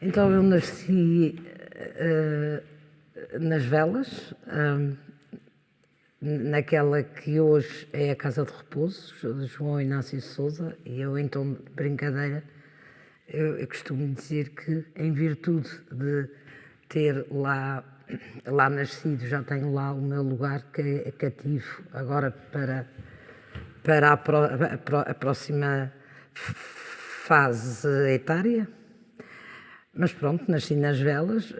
Então eu nasci nas Velas, naquela que hoje é a Casa de Repouso, de João Inácio Sousa, e eu, em tom de brincadeira, eu costumo dizer que, em virtude de ter lá nascido, já tenho lá o meu lugar que é cativo agora para a próxima fase etária. Mas pronto, nasci nas Velas,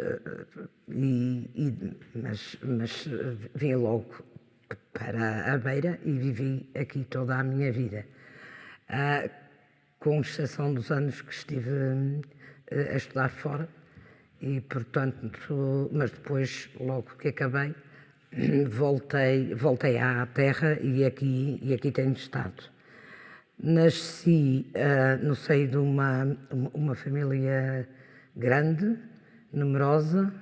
mas vim logo para a Beira e vivi aqui toda a minha vida. Com exceção dos anos que estive a estudar fora, e portanto, mas depois, logo que acabei, voltei à terra e aqui tenho estado. Nasci no seio de uma família grande, numerosa,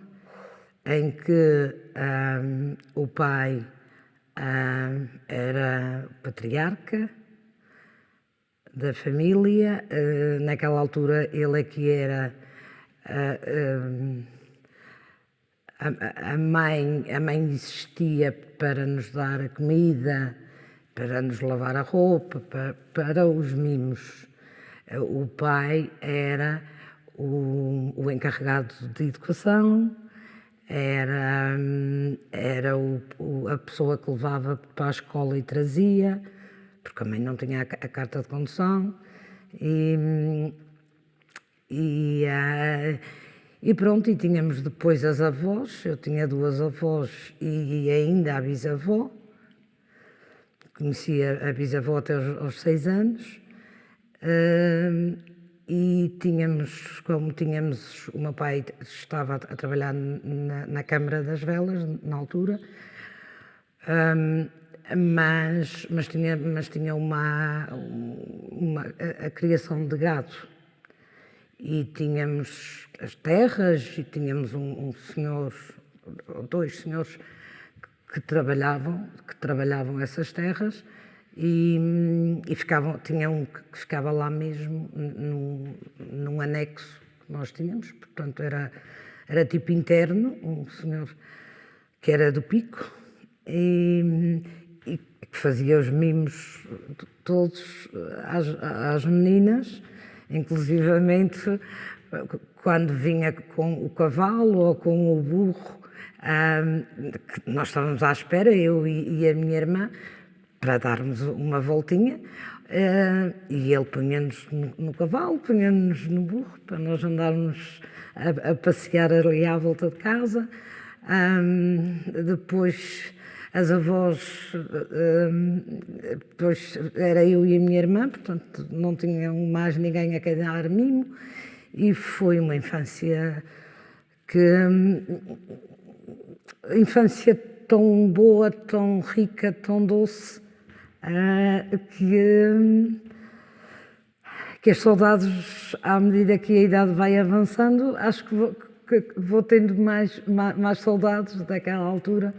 em que o pai era patriarca da família. Naquela altura ele é que era a mãe existia para nos dar a comida, para nos lavar a roupa, para os mimos. O pai era o encarregado de educação, era a pessoa que levava para a escola e trazia, porque a mãe não tinha a carta de condução, e pronto, e tínhamos depois as avós. Eu tinha duas avós e ainda a bisavó. Conhecia a bisavó até aos 6 anos. E o meu pai estava a trabalhar na Câmara das Velas, na altura, mas tinha a criação de gado. E tínhamos as terras e tínhamos um senhor, ou dois senhores que trabalhavam essas terras, e tinha um que ficava lá mesmo num anexo que nós tínhamos, portanto era tipo interno, um senhor que era do Pico e que fazia os mimos todos às meninas, inclusivamente quando vinha com o cavalo ou com o burro, que nós estávamos à espera, eu e a minha irmã, para darmos uma voltinha, e ele punha-nos no cavalo, punha-nos no burro, para nós andarmos a passear ali à volta de casa. Depois as avós, depois era eu e a minha irmã, portanto não tinham mais ninguém a quem dar mimo, e foi uma infância infância tão boa, tão rica, tão doce, que as saudades, à medida que a idade vai avançando, acho que vou tendo mais saudades daquela altura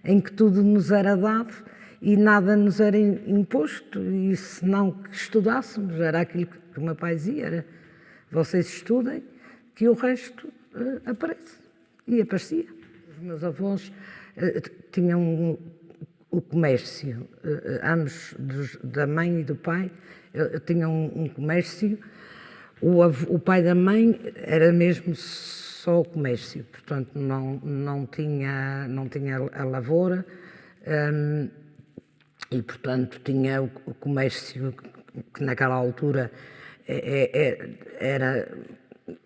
em que tudo nos era dado e nada nos era imposto, e se não que estudássemos, era aquilo que o meu pai dizia, era: vocês estudem, que o resto aparece. E aparecia. Os meus avós tinham o comércio, ambos, da mãe e do pai, tinham um comércio. O pai da mãe era mesmo só o comércio, portanto não tinha a lavoura, e portanto tinha o comércio que naquela altura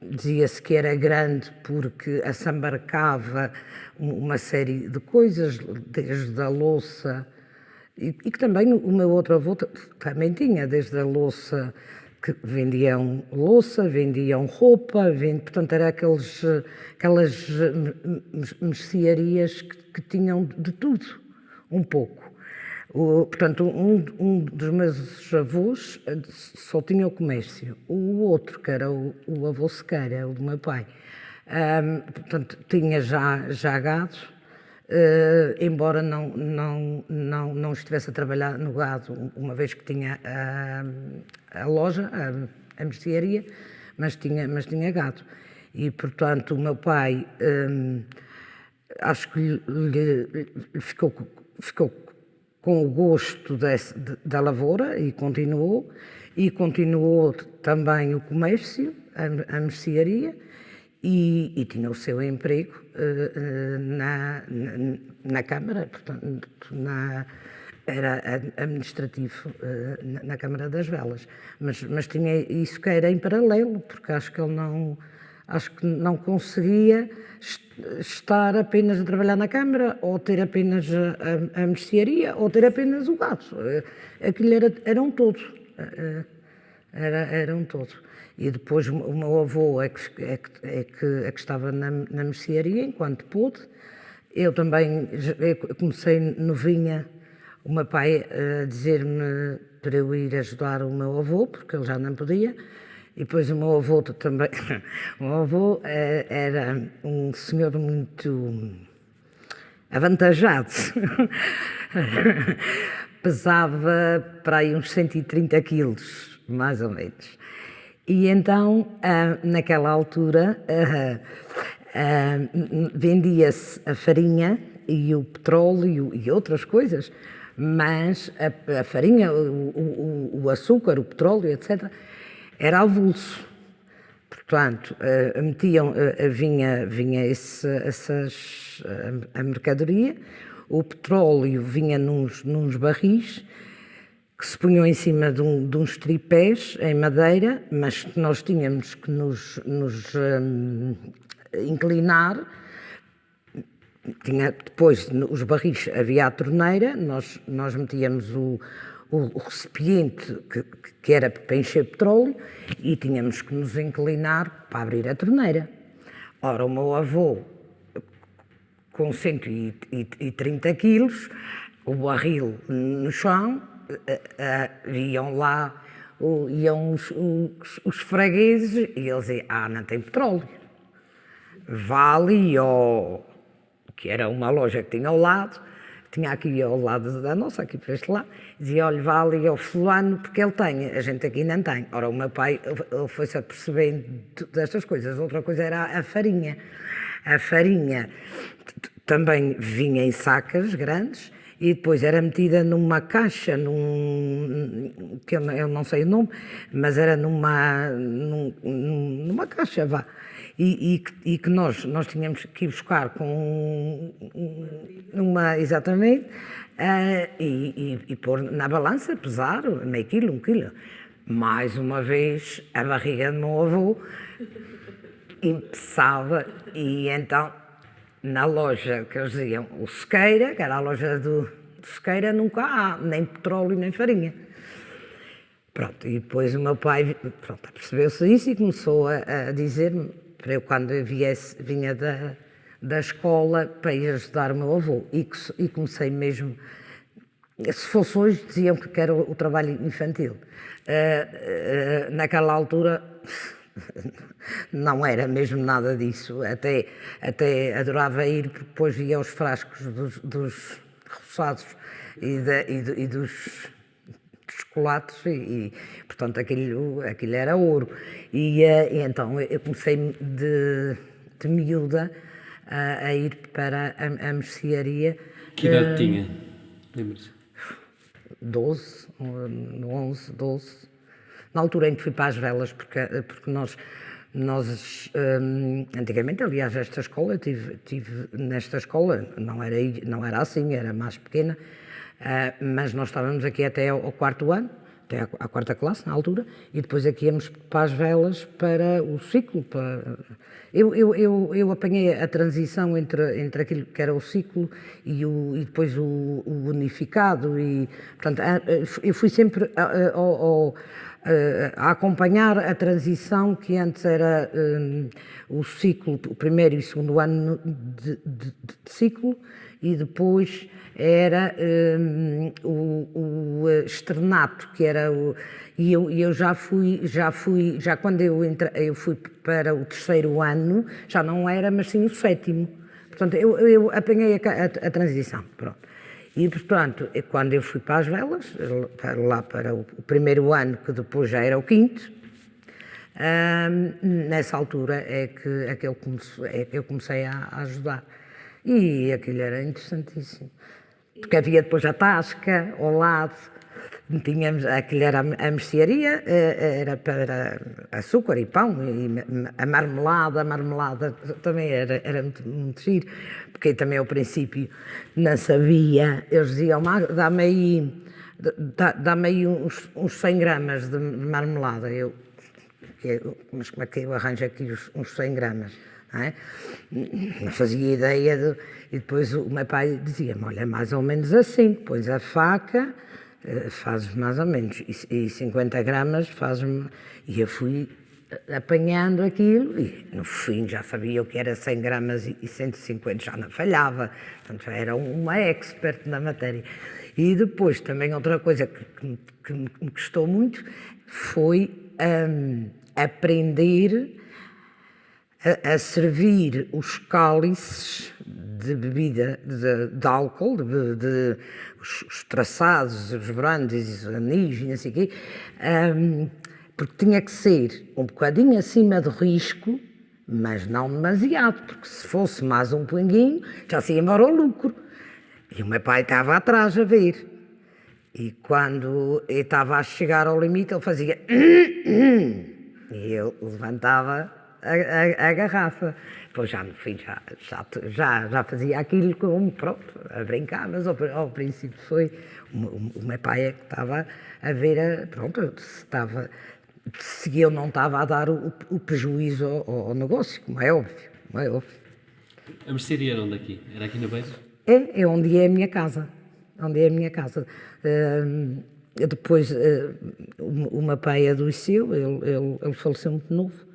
dizia-se que era grande porque assambarcava uma série de coisas, desde a louça, e que também o meu outro avô também tinha, desde a louça, que vendiam louça, vendiam roupa, portanto era aquelas mercearias que tinham de tudo, um pouco. Portanto, um dos meus avós só tinha o comércio. O outro, que era o avô Sequeira, o do meu pai, portanto, tinha já gado, embora não estivesse a trabalhar no gado, uma vez que tinha a loja, a mercearia, mas tinha gado. E, portanto, o meu pai, acho que ficou com o gosto da lavoura e continuou também o comércio, a mercearia, e tinha o seu emprego na Câmara, portanto, era administrativo na Câmara das Velas, mas tinha isso que era em paralelo, porque acho que não conseguia estar apenas a trabalhar na Câmara, ou ter apenas a mercearia, ou ter apenas o gado. Aquilo era um todo. Era um todo. E depois o meu avô é que estava na mercearia, enquanto pôde. Eu também comecei novinha, o meu pai a dizer-me para eu ir ajudar o meu avô, porque ele já não podia. E depois o meu avô também, o meu avô era um senhor muito avantajado, pesava para aí uns 130 quilos, mais ou menos. E então, naquela altura, vendia-se a farinha e o petróleo e outras coisas, mas a farinha, o açúcar, o petróleo, etc., era avulso. Portanto, vinha a mercadoria, o petróleo vinha nos barris que se punham em cima de uns tripés em madeira, mas nós tínhamos que nos inclinar. Depois, os barris, havia a torneira, nós metíamos o recipiente que era para encher petróleo e tínhamos que nos inclinar para abrir a torneira. Ora, o meu avô, com 130 quilos, o barril no chão, iam lá, iam os fregueses e eles diziam, não tem petróleo. Vá ali que era uma loja que tinha ao lado, tinha aqui ao lado da nossa, aqui para este lado, dizia, olha, vá ali ao fulano, porque ele tem, a gente aqui não tem. Ora, o meu pai, ele foi-se apercebendo destas coisas. Outra coisa era a farinha. A farinha também vinha em sacas grandes e depois era metida numa caixa, que eu não sei o nome, mas era numa caixa, vá. E que nós tínhamos que ir buscar com exatamente, e pôr na balança, pesar meio quilo, 1 quilo. Mais uma vez, a barriga do meu avô empeçava, e então, na loja que eles diziam, o Sequeira, que era a loja do Sequeira, nunca há nem petróleo nem farinha. Pronto, e depois o meu pai, percebeu-se isso e começou a dizer-me, para eu, quando eu vinha da escola, para ir ajudar o meu avô. E comecei mesmo, se fosse hoje, diziam que era o trabalho infantil. Naquela altura, não era mesmo nada disso. Até adorava ir, porque depois ia aos frascos dos roçados e dos chocolates e portanto, aquilo era ouro. E então eu comecei de miúda a ir para a mercearia. Que idade tinha? Lembra-se? 12, 11, 12. Na altura em que fui para as velas, porque nós antigamente, aliás, esta escola, eu tive nesta escola, não era assim, era mais pequena, mas nós estávamos aqui até ao 4º ano, até à 4ª classe, na altura, e depois aqui íamos para as velas para o ciclo. Eu apanhei a transição entre aquilo que era o ciclo e depois o unificado, e, portanto, eu fui sempre a acompanhar a transição que antes era o ciclo, o 1º e 2º ano de ciclo, e depois era o externato, que era e eu já quando eu fui para o 3º ano, já não era, mas sim o 7º. Portanto, eu apanhei a transição, pronto. E, portanto, quando eu fui para as velas, lá para o 1º ano, que depois já era o 5º, nessa altura é que eu comecei a ajudar. E aquilo era interessantíssimo. Porque havia depois a tasca ao lado, tínhamos, aquilo era a mercearia, era para açúcar e pão, e a marmelada também era muito giro, porque também ao princípio não sabia, eles diziam, dá-me aí uns 100 gramas de marmelada, mas como é que eu arranjo aqui uns 100 gramas? Não é? Não fazia ideia, e depois o meu pai dizia-me, olha, mais ou menos assim, pões a faca, fazes mais ou menos, e 50 gramas fazes-me, e eu fui apanhando aquilo, e no fim já sabia o que era 100 gramas e 150, já não falhava, portanto já era uma expert na matéria. E depois também outra coisa que me custou muito foi aprender a servir os cálices de bebida de álcool, os traçados, os brandies, os anis, não sei o quê, porque tinha que ser um bocadinho acima do risco, mas não demasiado, porque se fosse mais um pinguinho, já se ia embora o lucro. E o meu pai estava atrás a ver. E quando eu estava a chegar ao limite, ele fazia e eu levantava a garrafa. Depois já no fim já fazia aquilo como, pronto, a brincar, mas ao princípio foi o meu pai é que estava a ver, pronto, se eu não estava a dar o prejuízo ao negócio, como é óbvio, A mercearia era onde aqui? Era aqui no Beijo? É onde é a minha casa, depois o meu pai adoeceu, ele faleceu muito novo,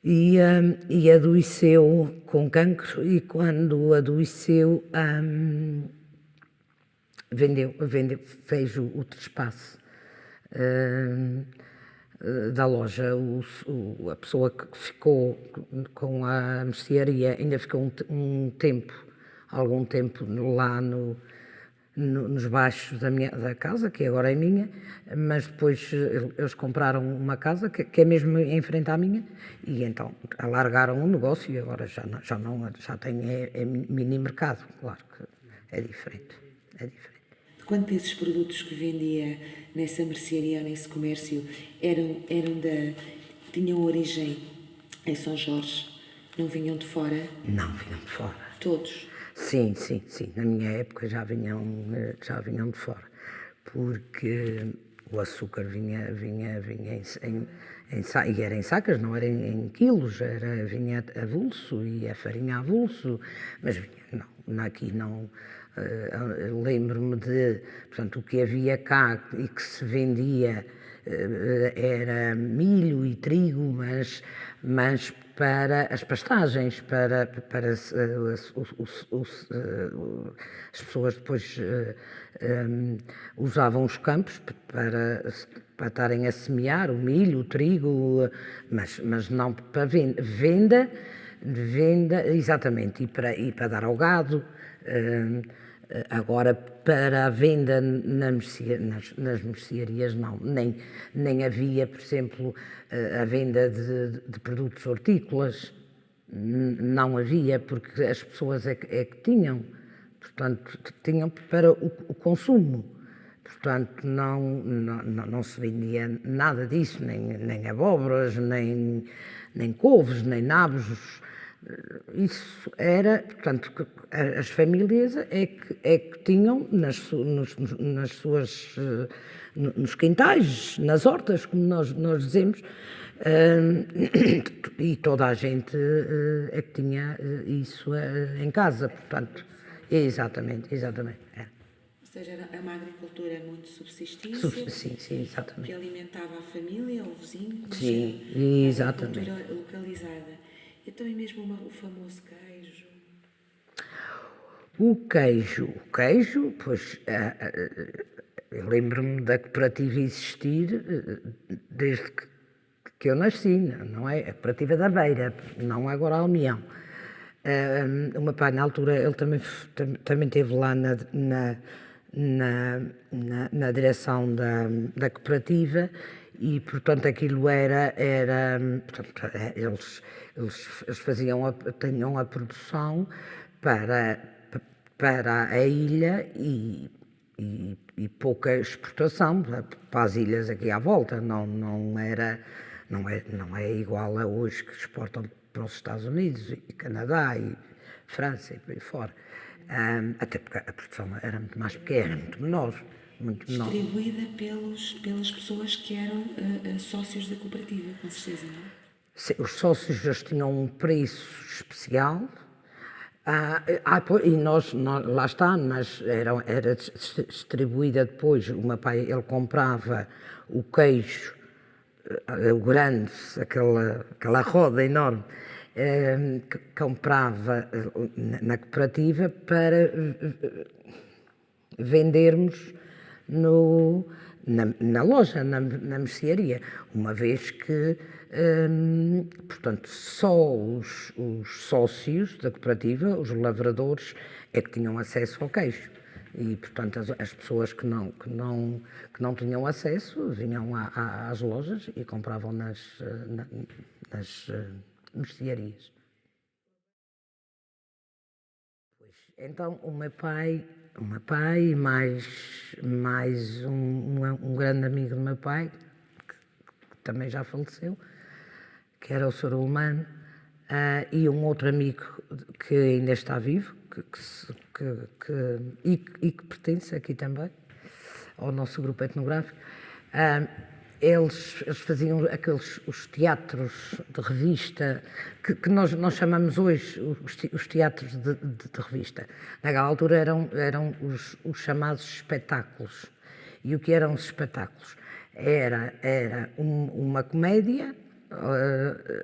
e adoeceu com cancro, e quando adoeceu vendeu, fez o trespasse da loja. A pessoa que ficou com a mercearia ainda ficou algum tempo lá nos baixos da casa, que agora é minha, mas depois eles compraram uma casa que é mesmo em frente à minha, e então alargaram o negócio, e agora já tem mini mercado, claro que é diferente. Quanto desses produtos que vendia nessa mercearia ou nesse comércio tinham origem em São Jorge? Não vinham de fora? Não vinham de fora. Todos? Sim. Na minha época já vinham de fora, porque o açúcar vinha e era em sacas, não era em quilos, vinha avulso, e a farinha avulso, mas vinha, não, aqui não. Lembro-me portanto, o que havia cá e que se vendia era milho e trigo, mas para as pastagens, para as pessoas depois usavam os campos para estarem a semear o milho, o trigo, mas não para venda, exatamente, e para dar ao gado. Agora, para a venda nas mercearias, não. Nem havia, por exemplo, a venda de produtos hortícolas. Não havia, porque as pessoas é que tinham. Portanto, tinham para o consumo. Portanto, não se vendia nada disso, nem abóboras, nem couves, nem nabos. Isso era, portanto, as famílias é que tinham nos quintais, nas hortas, como nós dizemos, e toda a gente é que tinha isso em casa, portanto, exatamente. É. Ou seja, era uma agricultura muito subsistência, sim, exatamente. que alimentava a família, o vizinho, sim, exatamente. Agricultura localizada. Então, e mesmo o famoso queijo? O queijo, pois, eu lembro-me da cooperativa existir desde que eu nasci, não é? A cooperativa da Beira, não agora a União. O meu pai, na altura, ele também esteve lá na direção da cooperativa, e portanto aquilo portanto, eles tinham a produção para a ilha e pouca exportação para as ilhas aqui à volta. Não é igual a hoje, que exportam para os Estados Unidos e Canadá e França e por aí fora. Até porque a produção era muito mais pequena, muito menor. Distribuída pelas pessoas que eram sócios da cooperativa, com certeza, não é? Sim, os sócios já tinham um preço especial. E nós, lá está, mas era distribuída depois. O meu pai, ele comprava o queijo, o grande, aquela roda enorme, que comprava na cooperativa para vendermos na loja, na mercearia, uma vez que, portanto, só os sócios da cooperativa, os lavradores, é que tinham acesso ao queijo. E, portanto, as pessoas que não tinham acesso vinham às lojas e compravam nas mercearias. Então, o meu pai e mais um grande amigo do meu pai, que também já faleceu, que era o Sr. Ulmano, e um outro amigo que ainda está vivo, e que pertence aqui também ao nosso grupo etnográfico. Eles faziam os teatros de revista, que nós chamamos hoje os teatros de revista. Naquela altura eram os chamados espetáculos. E o que eram os espetáculos? Era uma comédia,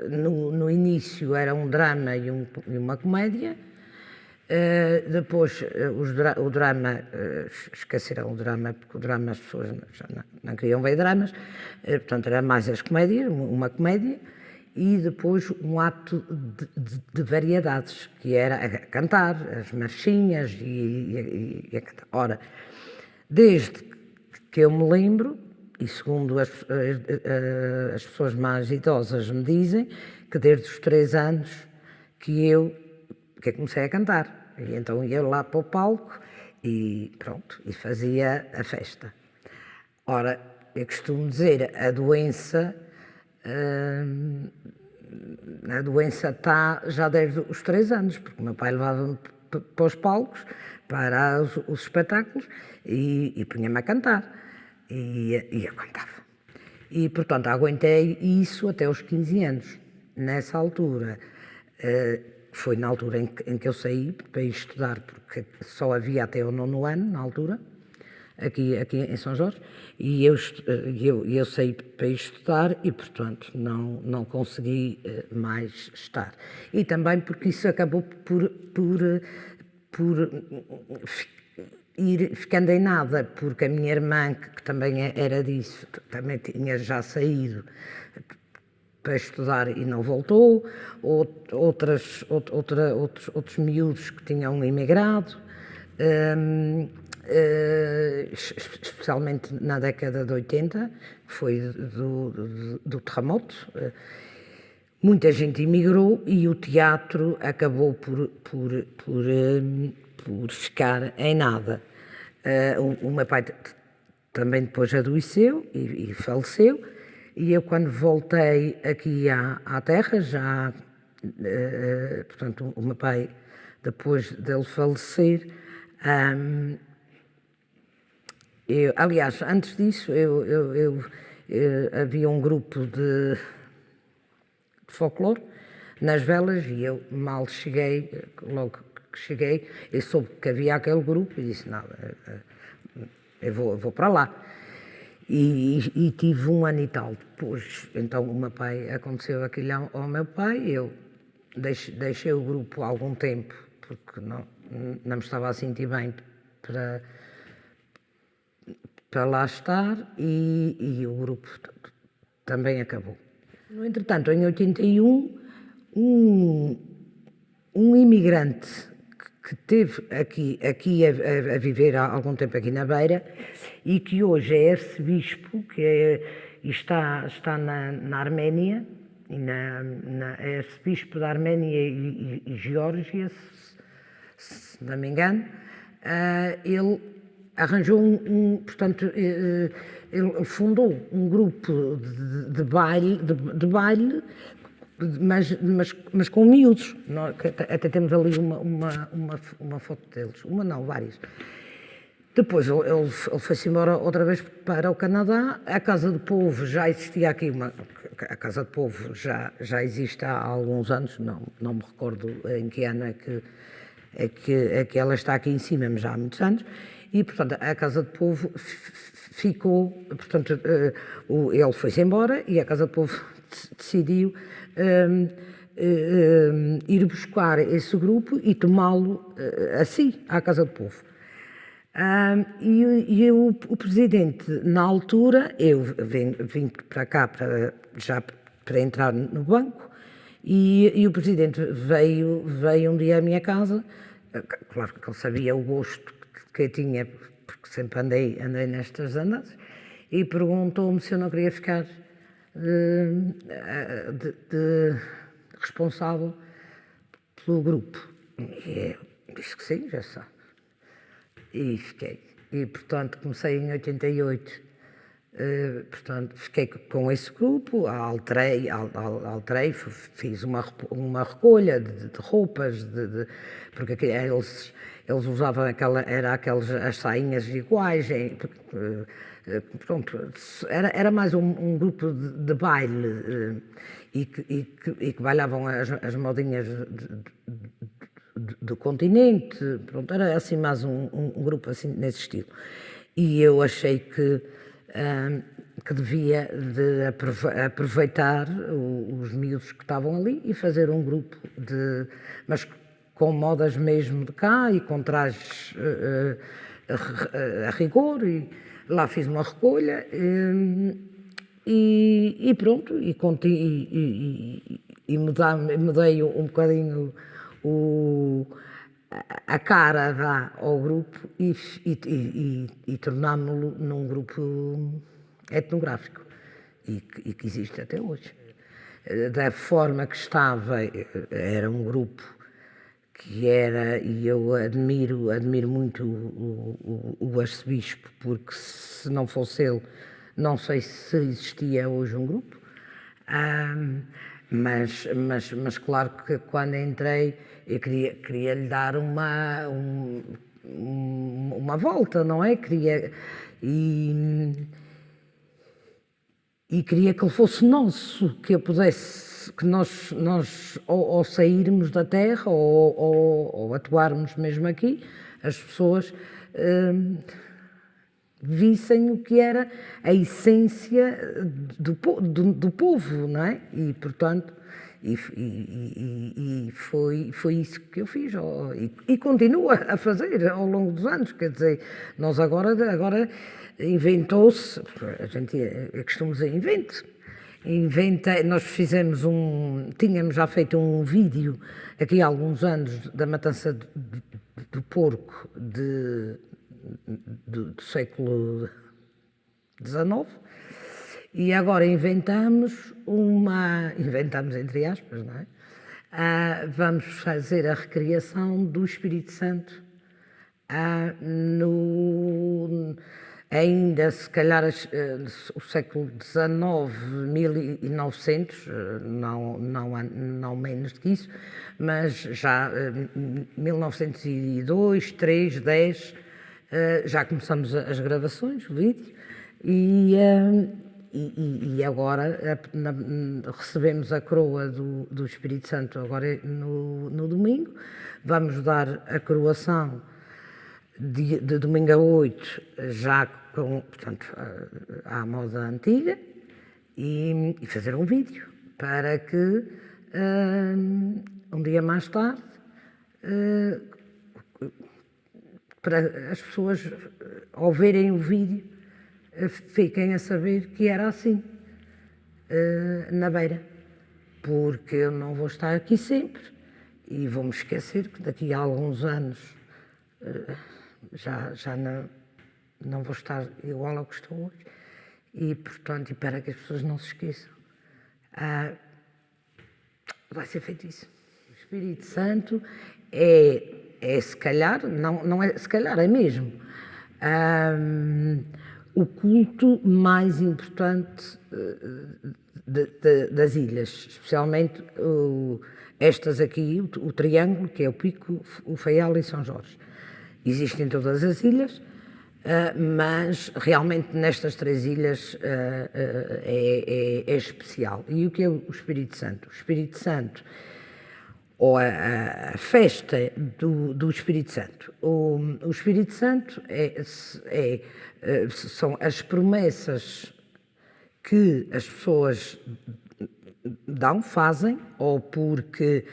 no início era um drama e uma comédia. Depois o drama, esqueceram o drama, porque o drama as pessoas já não queriam ver dramas, portanto era mais as comédias, uma comédia, e depois um ato de variedades, que era a cantar, as marchinhas e a cantar. Ora, desde que eu me lembro, e segundo as pessoas mais idosas me dizem, que desde os 3 anos que eu comecei a cantar. E então ia lá para o palco e pronto, e fazia a festa. Ora, eu costumo dizer, a doença está já desde os 3 anos, porque o meu pai levava-me para os palcos, para os espetáculos, e punha-me a cantar. E eu cantava. E, portanto, aguentei isso até os 15 anos. Nessa altura, foi na altura em que eu saí para ir estudar, porque só havia até o 9º ano, na altura, aqui em São Jorge, e eu saí para ir estudar e, portanto, não consegui mais estar. E também porque isso acabou por ir ficando em nada, porque a minha irmã, que também era disso, também tinha já saído para estudar e não voltou, outros miúdos que tinham emigrado, especialmente na década de 80, que foi do terremoto. Muita gente emigrou e o teatro acabou por ficar em nada. O meu pai também depois adoeceu e faleceu, e eu, quando voltei aqui à terra, já, portanto, o meu pai, depois dele falecer, aliás, antes disso, havia um grupo de folclore nas velas, e eu mal cheguei, logo que cheguei, eu soube que havia aquele grupo e disse, não, eu vou para lá. E tive 1 ano e tal depois. Então o meu pai, aconteceu aquilo ao meu pai, eu deixei o grupo há algum tempo, porque não me estava a sentir bem para lá estar, e o grupo também acabou. No entretanto, em 81, um imigrante que esteve aqui a viver há algum tempo aqui na Beira, e que hoje é arcebispo, que está na Arménia, e é arcebispo da Arménia e Geórgia, se não me engano. Ele arranjou portanto, ele fundou um grupo de baile, mas com miúdos. Até temos ali uma foto deles, uma não, várias. Depois ele foi-se embora outra vez para o Canadá. A Casa do Povo já existia aqui, a Casa do Povo já existe há alguns anos, não me recordo em que ano é que ela está aqui em cima, mas já há muitos anos. E, portanto, a Casa do Povo ficou, portanto, ele foi-se embora e a Casa do Povo decidiu ir buscar esse grupo e tomá-lo assim, à Casa do Povo. E o presidente, na altura, eu vim para cá para entrar no banco, e o presidente veio um dia à minha casa. Claro que ele sabia o gosto que eu tinha, porque sempre andei nestas andanças, e perguntou-me se eu não queria ficar de responsável pelo grupo. E eu disse que sim, já sabe. E fiquei. E, portanto, comecei em 88, portanto, fiquei com esse grupo, alterei, fiz uma recolha de roupas, porque eles usavam as sainhas iguais, pronto, era mais um grupo de baile, e que bailavam as modinhas do continente, pronto, era assim mais um grupo assim nesse estilo. E eu achei que devia de aproveitar os miúdos que estavam ali e fazer um grupo mas com modas mesmo de cá e com trajes a rigor, e lá fiz uma recolha e pronto, e mudei um bocadinho a cara ao grupo e tornámo-lo num grupo etnográfico e que existe até hoje. Da forma que estava, era um grupo que era, e eu admiro muito o arcebispo, porque se não fosse ele, não sei se existia hoje um grupo. Mas claro que quando entrei eu queria lhe dar uma volta, não é? E queria que ele fosse nosso, que eu pudesse, que nós ao sairmos da terra ou atuarmos mesmo aqui, as pessoas vissem o que era a essência do povo, não é? E, portanto, foi isso que eu fiz, e continuo a fazer ao longo dos anos. Quer dizer, nós agora inventou-se, a gente costuma dizer nós tínhamos já feito um vídeo aqui há alguns anos da matança do porco do século XIX, e agora inventamos entre aspas, não é? Vamos fazer a recriação do Espírito Santo ainda, se calhar, o século XIX, 1900, não menos do que isso, mas já 1902, 3, 10, já começamos as gravações, o vídeo, e agora recebemos a coroa do Espírito Santo agora no domingo. Vamos dar a coroação de domingo a 8, já portanto, à moda antiga, e fazer um vídeo para que um dia mais tarde, para as pessoas, ao verem o vídeo, fiquem a saber que era assim, na Beira, porque eu não vou estar aqui sempre e vou-me esquecer que daqui a alguns anos já não vou estar igual ao que estou hoje, E, portanto, e para que as pessoas não se esqueçam, vai ser feito isso. O Espírito Santo é se calhar, não é se calhar, é mesmo, o culto mais importante das ilhas, especialmente estas aqui, o Triângulo, que é o Pico, o Faial e São Jorge. Existem em todas as ilhas, mas realmente nestas 3 ilhas é especial. E o que é o Espírito Santo? O Espírito Santo, ou a festa do Espírito Santo. O Espírito Santo são as promessas que as pessoas fazem, ou porque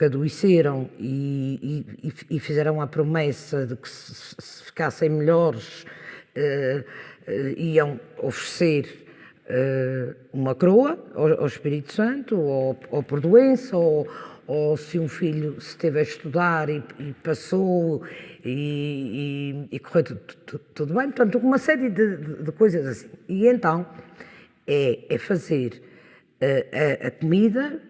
adoeceram e fizeram a promessa de que se ficassem melhores, iam oferecer uma coroa ao Espírito Santo, ou por doença, ou se um filho se esteve a estudar e passou e correu tudo bem. Portanto, uma série de coisas assim. E então é fazer a comida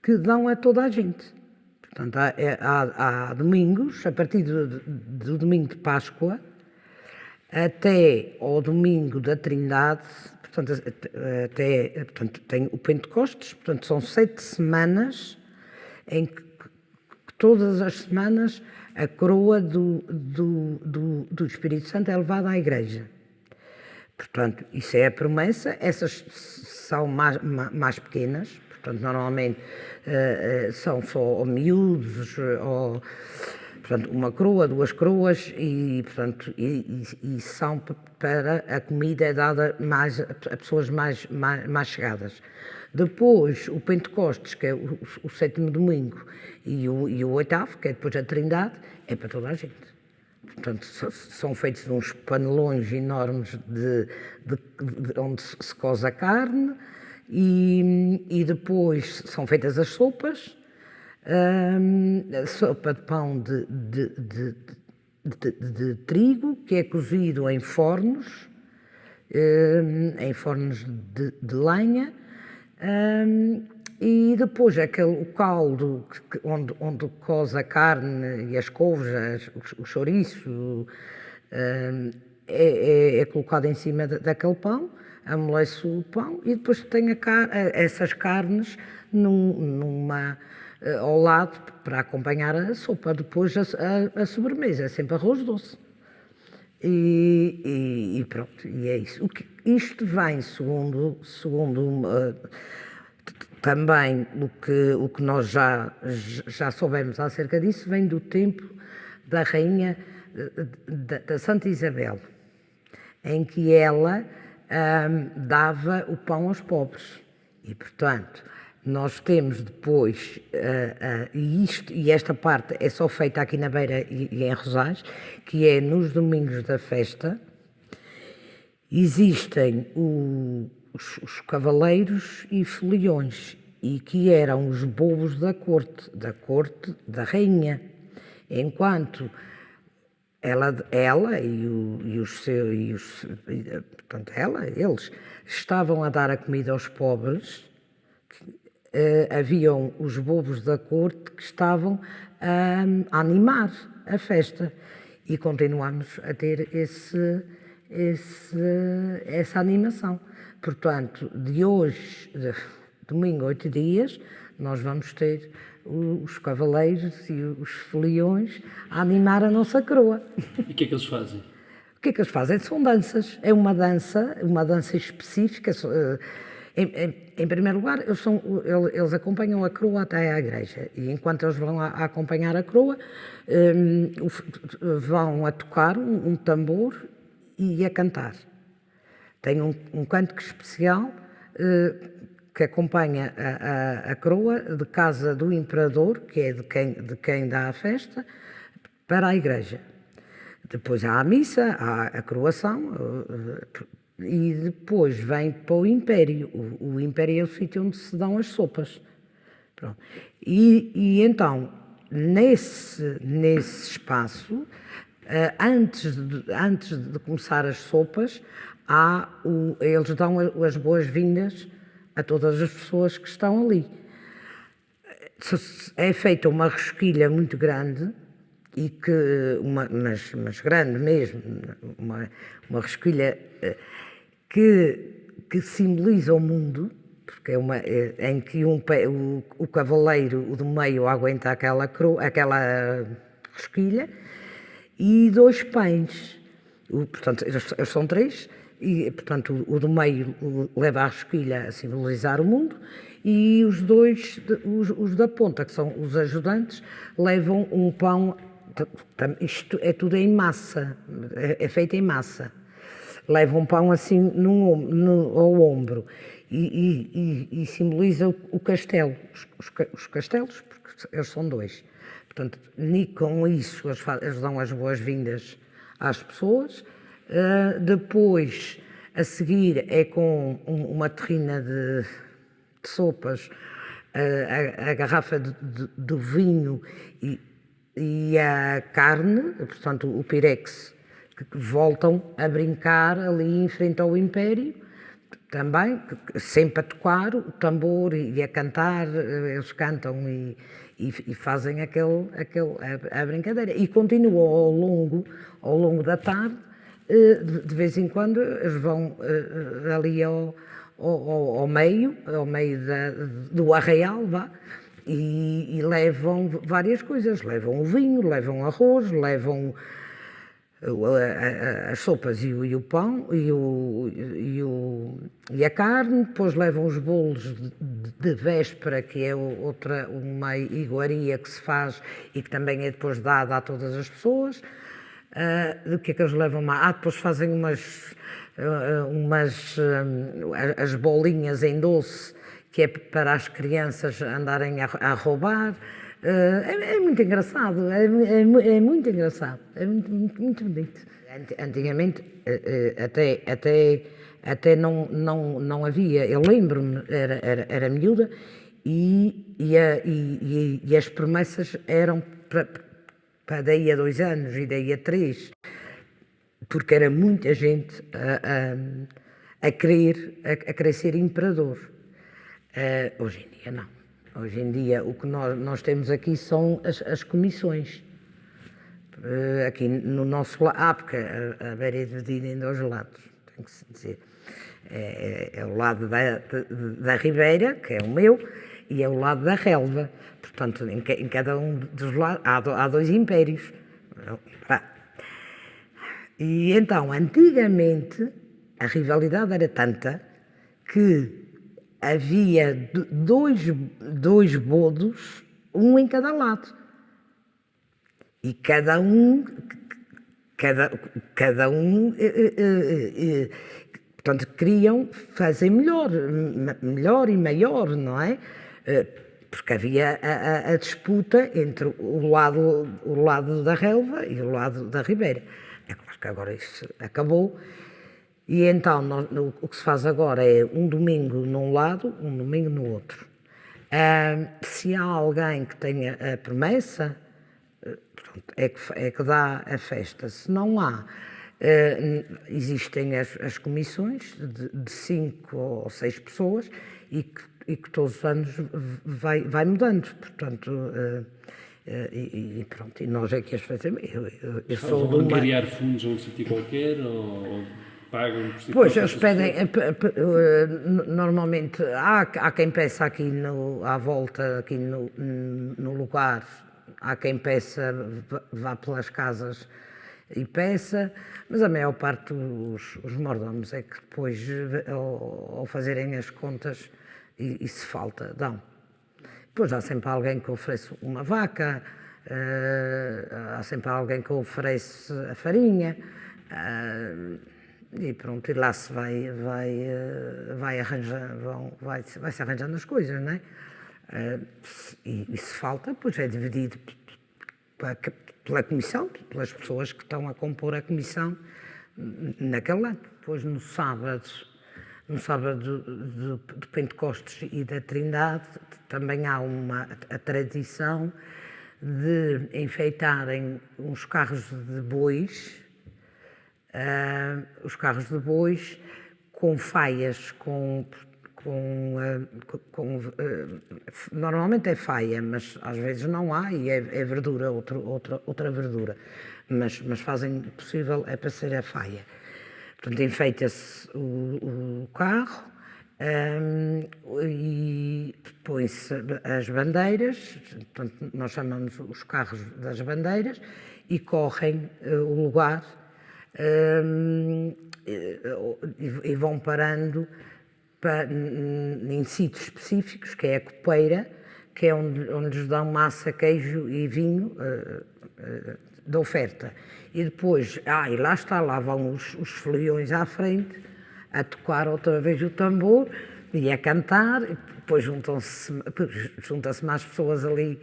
que dão a toda a gente. Portanto, há domingos, a partir do domingo de Páscoa até ao domingo da Trindade, portanto, tem o Pentecostes, portanto, são 7 semanas em que todas as semanas a coroa do Espírito Santo é levada à Igreja. Portanto, isso é a promessa. Essas são mais pequenas, portanto, normalmente são só miúdos, portanto, uma coroa, 2 coroas, e, portanto, e são para a comida é dada a pessoas mais chegadas. Depois, o Pentecostes, que é o 7º domingo, e o 8º, que é depois a Trindade, é para toda a gente. Portanto, são feitos uns panelões enormes de onde se coze a carne, e depois são feitas as sopas, a sopa de pão de trigo, que é cozido em fornos de lenha, e depois o caldo onde coze a carne e as couves, o chouriço, é colocado em cima daquele pão, amolece o pão, e depois tem essas carnes ao lado para acompanhar a sopa. Depois a sobremesa é sempre arroz doce. E pronto, e é isso. Isto vem segundo também o que nós já soubemos acerca disso, vem do tempo da rainha da Santa Isabel, em que ela dava o pão aos pobres. E, portanto, nós temos depois, e esta parte é só feita aqui na Beira e em Rosais, que é nos domingos da festa, existem os cavaleiros e foliões, e que eram os bobos da corte da rainha, enquanto eles estavam a dar a comida aos pobres. Haviam os bobos da corte que estavam a animar a festa, e continuamos a ter essa animação. Portanto, de hoje, domingo, 8 dias, nós vamos ter os cavaleiros e os foliões a animar a nossa coroa. E o que é que eles fazem? O que é que eles fazem? São danças. É uma dança específica. Em primeiro lugar, eles acompanham a coroa até à igreja, e enquanto eles vão a acompanhar a coroa, vão a tocar um tambor e a cantar. Tem um cântico especial que acompanha a coroa de casa do imperador, que é de quem dá a festa, para a igreja. Depois há a missa, há a coroação, e depois vem para o Império. O Império é o sítio onde se dão as sopas. Pronto. E então, nesse espaço, antes de começar as sopas, eles dão as boas-vindas a todas as pessoas que estão ali. É feita uma rosquilha muito grande, mas grande mesmo, uma rosquilha que simboliza o mundo, porque em que o cavaleiro, o do meio, aguenta aquela rosquilha, e 2 pães. Portanto, eles são 3, e portanto o do meio leva a rosquilha a simbolizar o mundo, e os 2, os da ponta, que são os ajudantes, levam um pão. Isto é tudo em massa, é feito em massa. Levam um pão assim ao ombro e simboliza o castelo, os castelos, porque eles são 2. Portanto, com isso eles dão as boas-vindas às pessoas. Depois, a seguir, é com uma terrina de sopas, a garrafa de vinho e a carne, portanto o pirex, que voltam a brincar ali em frente ao Império, também, sempre a tocar o tambor e a cantar, eles cantam e fazem a brincadeira. E continuam ao longo da tarde, de vez em quando eles vão ali ao meio do arraial, vá, e levam várias coisas, levam o vinho, levam arroz, levam as sopas e o pão e a carne, depois levam os bolos de véspera, que é uma iguaria que se faz e que também é depois dada a todas as pessoas. Do que é que eles levam mais? Depois fazem as bolinhas em doce, que é para as crianças andarem a roubar. É muito engraçado, é muito engraçado, é muito bonito. Antigamente até não havia, eu lembro-me, era miúda, e as promessas eram para daí a 2 anos e daí a 3, porque era muita gente a querer ser imperador. Hoje em dia não. Hoje em dia o que nós temos aqui são as comissões. Aqui no nosso lado, porque a beira é dividida em 2 lados, tem que se dizer. É o lado da Ribeira, que é o meu, e é o lado da relva. Portanto, em cada um dos lados há 2 impérios. E então, antigamente, a rivalidade era tanta que havia 2 bodos, um em cada lado. E cada um, portanto, queriam fazer melhor e maior, não é? Porque havia a disputa entre o lado da relva e o lado da ribeira. É claro que agora isso acabou. E então o que se faz agora é um domingo num lado, um domingo no outro. Se há alguém que tenha a promessa, é que dá a festa. Se não há, existem as comissões de 5 ou 6 pessoas e que todos os anos vai mudando. Portanto, pronto, e nós é que as fazemos. Eu sou vão criar fundos a um sítio qualquer ou pagam por si? Pois, eles pedem, normalmente, há quem peça aqui à volta, aqui no lugar, há quem peça, vá pelas casas e peça, mas a maior parte os mordomos é que depois, ao fazerem as contas, e se falta, dão. Depois há sempre alguém que oferece uma vaca, há sempre alguém que oferece a farinha, e pronto, e lá se vai se arranjando as coisas, não é? E se falta, pois é dividido pela comissão, pelas pessoas que estão a compor a comissão naquele ano. Depois no sábado de Pentecostes e da Trindade, também há a tradição de enfeitarem uns carros de bois os carros de bois com faias, normalmente é faia, mas às vezes não há e é verdura, outra verdura, mas fazem o possível é para ser a faia. Portanto, enfeita-se o carro e põe-se as bandeiras, portanto, nós chamamos os carros das bandeiras, e correm o lugar e vão parando em sítios específicos, que é a copeira, que é onde lhes dão massa, queijo e vinho de oferta. E depois, e lá vão os foliões à frente, a tocar outra vez o tambor e a cantar, e depois junta-se mais pessoas ali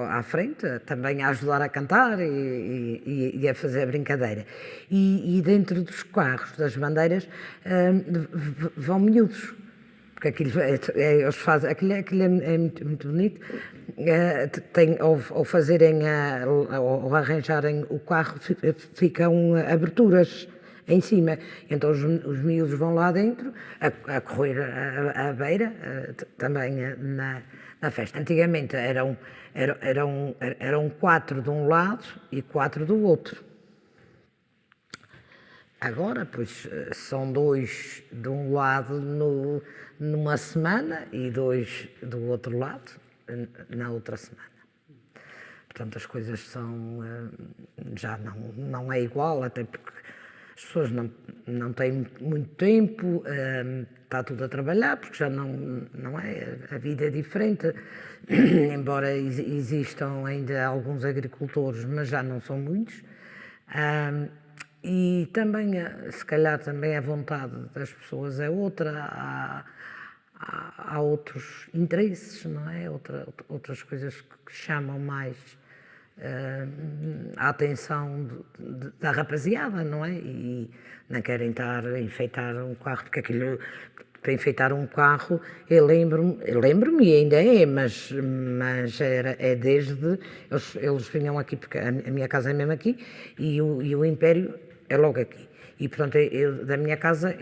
à frente, também a ajudar a cantar e a fazer a brincadeira. E dentro dos carros, das bandeiras, vão miúdos. Porque eles fazem, aquilo é muito bonito. Ao fazerem, ao arranjarem o carro, ficam aberturas em cima. Então os miúdos vão lá dentro a correr à beira, também na festa. Antigamente eram 4 de um lado e 4 do outro. Agora, pois, são 2 de um lado numa semana e 2 do outro lado na outra semana. Portanto, as coisas já não é igual, até porque as pessoas não têm muito tempo, está tudo a trabalhar, porque já não é, a vida é diferente, embora existam ainda alguns agricultores, mas já não são muitos. E também, se calhar, também a vontade das pessoas é outra, há outros interesses, não é? Outras coisas que chamam mais a atenção da rapaziada, não é? E não querem estar a enfeitar um carro, porque aquilo, para enfeitar um carro, eu lembro-me e ainda é, mas é desde, eles vinham aqui, porque a minha casa é mesmo aqui, e o Império é logo aqui. E, portanto, eu da minha casa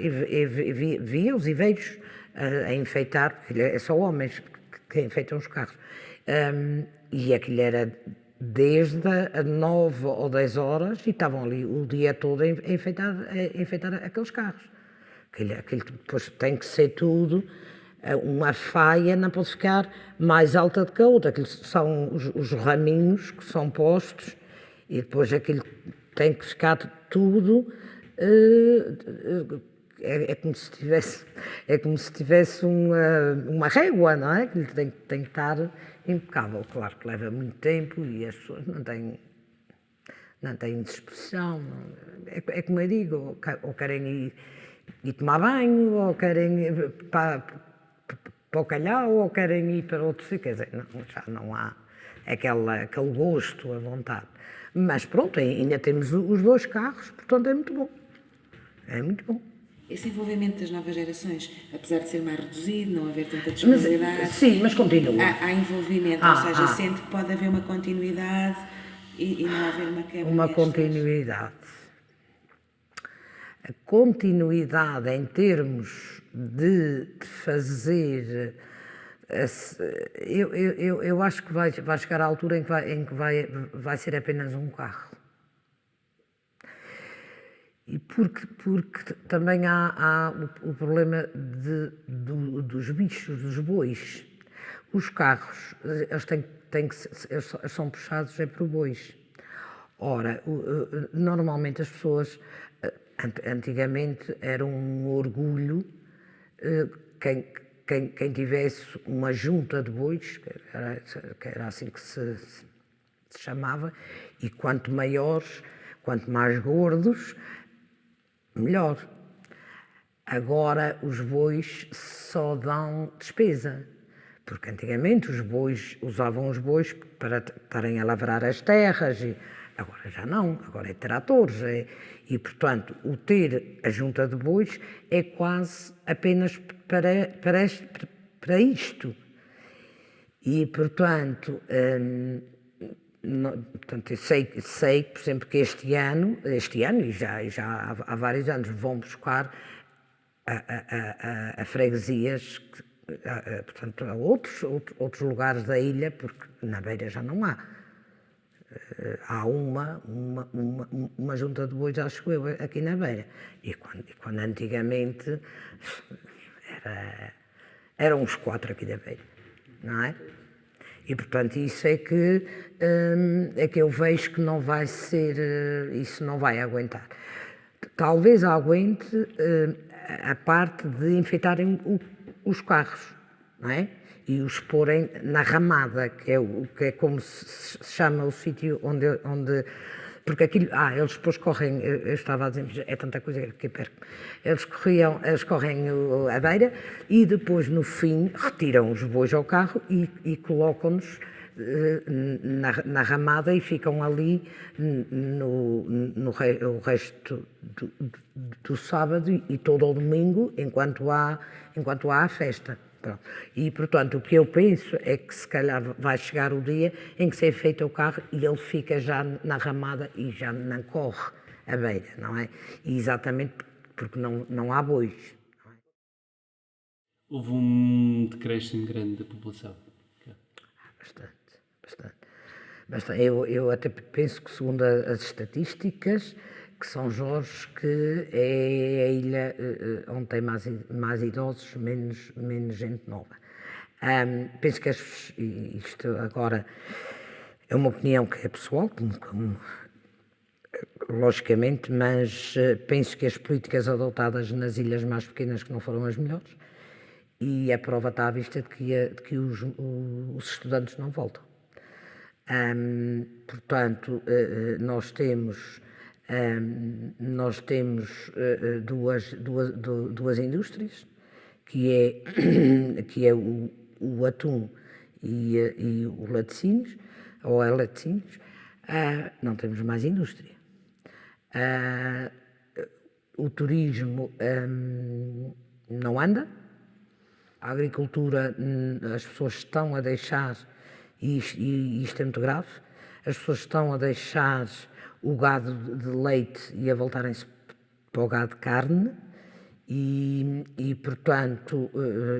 via-os e vejo a enfeitar, porque é só homens que enfeitam os carros. E aquilo era desde 9 ou 10 horas e estavam ali o dia todo a enfeitar aqueles carros. Aquilo depois tem que ser tudo, uma faia não pode ficar mais alta do que a outra. Aquilo são os raminhos que são postos e depois aquilo tem que ficar tudo, é como se tivesse uma régua, não é? Aquilo tem que estar impecável. Claro que leva muito tempo e as pessoas não têm disposição. É como eu digo, ou querem ir tomar banho, ou querem ir para o calhau, ou querem ir para outro sítio. Quer dizer, já não há aquele gosto, a vontade. Mas pronto, ainda temos os 2 carros, portanto é muito bom. É muito bom. Esse envolvimento das novas gerações, apesar de ser mais reduzido, não haver tanta disponibilidade... Sim, mas continua. Há envolvimento, ou seja, sente que pode haver uma continuidade e não haver uma quebra. Uma continuidade. A continuidade em termos de fazer... Eu acho que vai chegar à altura em que vai ser apenas um carro. E porque também há o problema dos bichos, dos bois. Os carros, eles são puxados por bois. Ora, normalmente as pessoas, antigamente era um orgulho quem tivesse uma junta de bois, que era assim que se chamava, e quanto maiores, quanto mais gordos, melhor. Agora os bois só dão despesa, porque antigamente usavam os bois para estarem a lavrar as terras, e agora já não, agora é tratores, e portanto o ter a junta de bois é quase apenas para isto. E portanto Portanto, eu sei, por exemplo, que este ano e já há vários anos, vão buscar a freguesias, portanto, a outros lugares da ilha, porque na Beira já não há. Há uma junta de bois, acho eu, aqui na Beira. E quando antigamente eram uns 4 aqui da Beira, não é? E, portanto, isso é que eu vejo que não vai ser, isso não vai aguentar. Talvez aguente a parte de enfeitarem os carros, não é? E os porem na ramada, que é como se chama o sítio onde porque aquilo, eles depois correm, eu estava a dizer, é tanta coisa que eu perco, eles correm a beira e depois no fim retiram os bois ao carro e colocam-nos na ramada e ficam ali o resto do sábado e todo o domingo, enquanto há a festa. Pronto. E, portanto, o que eu penso é que se calhar vai chegar o dia em que se enfeita o carro e ele fica já na ramada e já não corre a beira, não é? E exatamente porque não há bois. Não é? Houve um decréscimo grande da população. Bastante. Eu até penso que, segundo as estatísticas, que São Jorge que é a ilha onde tem mais idosos, menos gente nova. Penso que isto agora é uma opinião que é pessoal, logicamente, mas penso que as políticas adotadas nas ilhas mais pequenas que não foram as melhores e a prova está à vista de que os estudantes não voltam. Portanto, nós temos duas indústrias, que é o atum e o laticínios, ou a laticínios. Não temos mais indústria. O turismo não anda. A agricultura, as pessoas estão a deixar, e isto é muito grave, as pessoas estão a deixar o gado de leite e a voltarem-se para o gado de carne e portanto,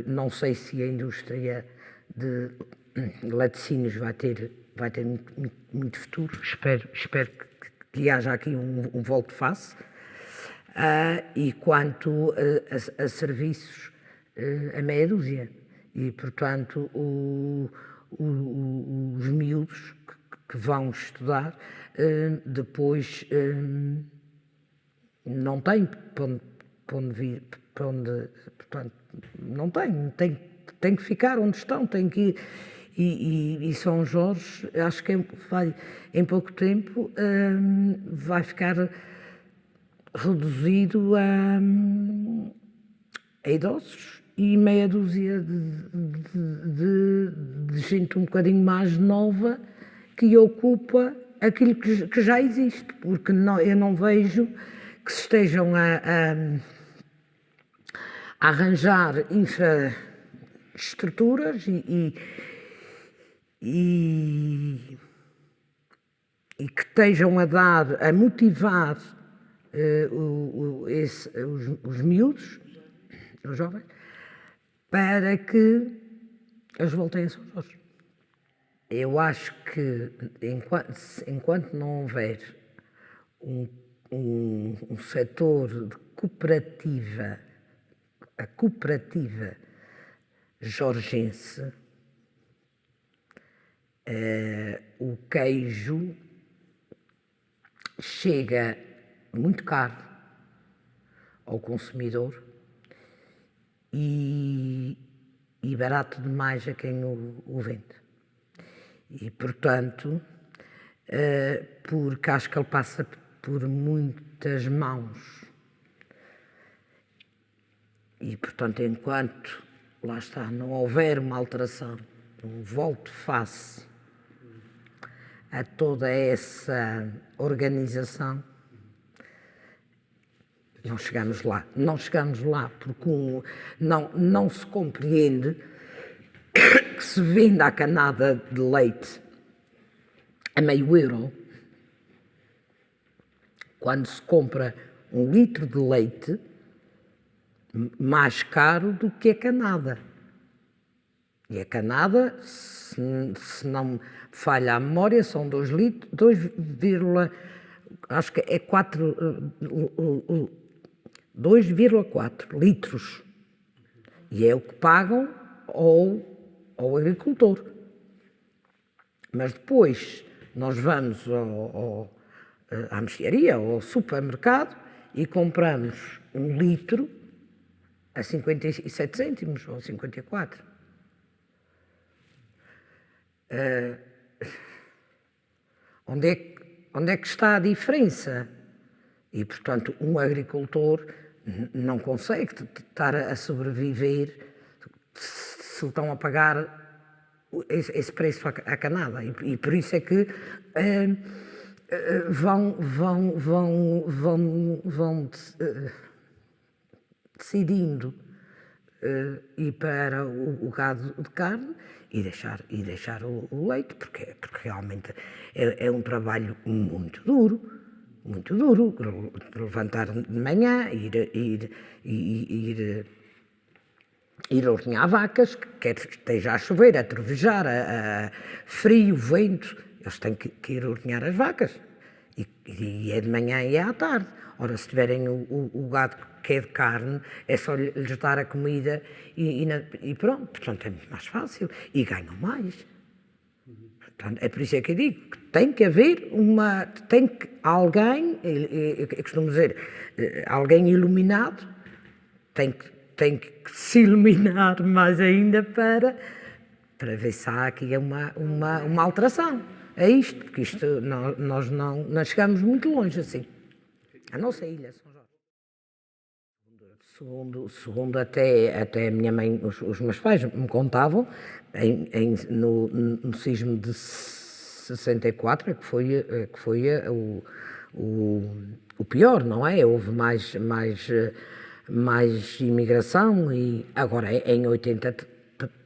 não sei se a indústria de laticínios vai ter muito futuro, espero que haja aqui um volte-face. E quanto a serviços, a meia dúzia. E, portanto, os miúdos que vão estudar depois não têm para onde vir, portanto, não têm que ficar onde estão, têm que ir. E São Jorge, acho que em pouco tempo vai ficar reduzido a idosos e meia dúzia de gente um bocadinho mais nova que ocupa aquilo que já existe, porque eu não vejo que se estejam a arranjar infraestruturas e que estejam a motivar os miúdos, os jovens, para que eles voltem a São Jorge. Eu acho que enquanto não houver um setor de cooperativa, a cooperativa jorgense, o queijo chega muito caro ao consumidor e barato demais a quem o vende. E, portanto, porque acho que ele passa por muitas mãos. E, portanto, enquanto, lá está, não houver uma alteração, um volte-face a toda essa organização, não chegamos lá. Não chegamos lá porque não se compreende que se venda a canada de leite a meio euro, quando se compra 1 litro de leite mais caro do que a canada. E a canada, se não falha a memória, são 2 litros, acho que é 2,4 litros. E é o que pagam ao agricultor. Mas depois nós vamos à mercearia ou ao supermercado e compramos 1 litro a 57 cêntimos ou 54. Onde é que está a diferença? E, portanto, um agricultor não consegue estar a sobreviver se estão a pagar esse preço à canada. E por isso é que vão decidindo ir para o gado de carne e deixar o leite, porque realmente é um trabalho muito duro, levantar de manhã, ir ordenhar vacas, quer esteja a chover, a trovejar, a frio, vento, eles têm que ir ordenhar as vacas, e é de manhã e é à tarde. Ora, se tiverem o gado que é de carne, é só lhes dar a comida e pronto. Portanto, é muito mais fácil e ganham mais. Portanto, é por isso que eu digo que tem que haver alguém, eu costumo dizer, alguém iluminado, tem que se iluminar mais ainda para ver se há aqui uma alteração. É isto, porque nós não chegamos muito longe assim. A nossa ilha, São Jorge. Segundo até a minha mãe, os meus pais me contavam, no sismo de 64, que foi o pior, não é? Houve mais imigração e agora em 80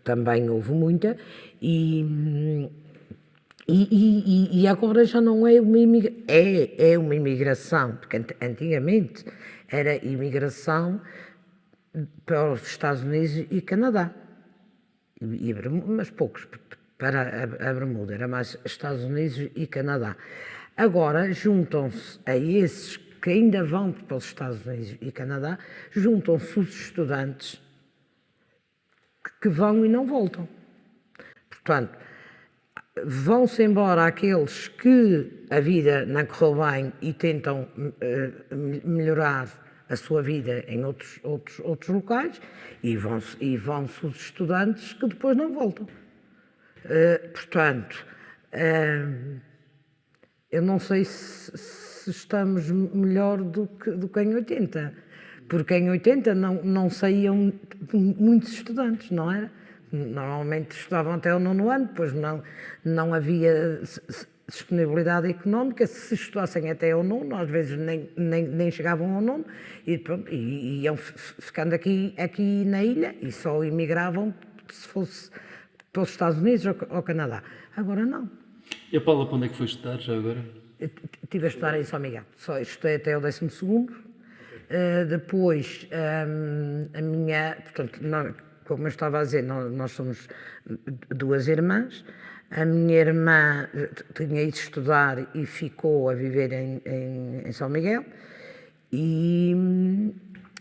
também houve muita e agora já não é uma imigração, é uma imigração, porque antigamente era imigração para os Estados Unidos e Canadá, mas poucos para a Bermuda, era mais Estados Unidos e Canadá. Agora juntam-se a esses que ainda vão para os Estados Unidos e Canadá, juntam-se os estudantes que vão e não voltam. Portanto, vão-se embora aqueles que a vida não correu bem e tentam melhorar a sua vida em outros locais e vão-se os estudantes que depois não voltam. Portanto, eu não sei se estamos melhor do que em 80, porque em 80 não saíam muitos estudantes, não era? Normalmente estudavam até o 9º ano, depois não havia disponibilidade económica, se estudassem até ao 9º, às vezes nem chegavam ao 9º, e pronto, iam ficando aqui na ilha e só imigravam se fosse para os Estados Unidos ou ao Canadá. Agora não. E a Paula, para onde é que foi estudar já agora? Estive a estudar em São Miguel, só estudei até o 12º, depois a minha, portanto, como eu estava a dizer, nós somos 2 irmãs. A minha irmã tinha ido estudar e ficou a viver em São Miguel. E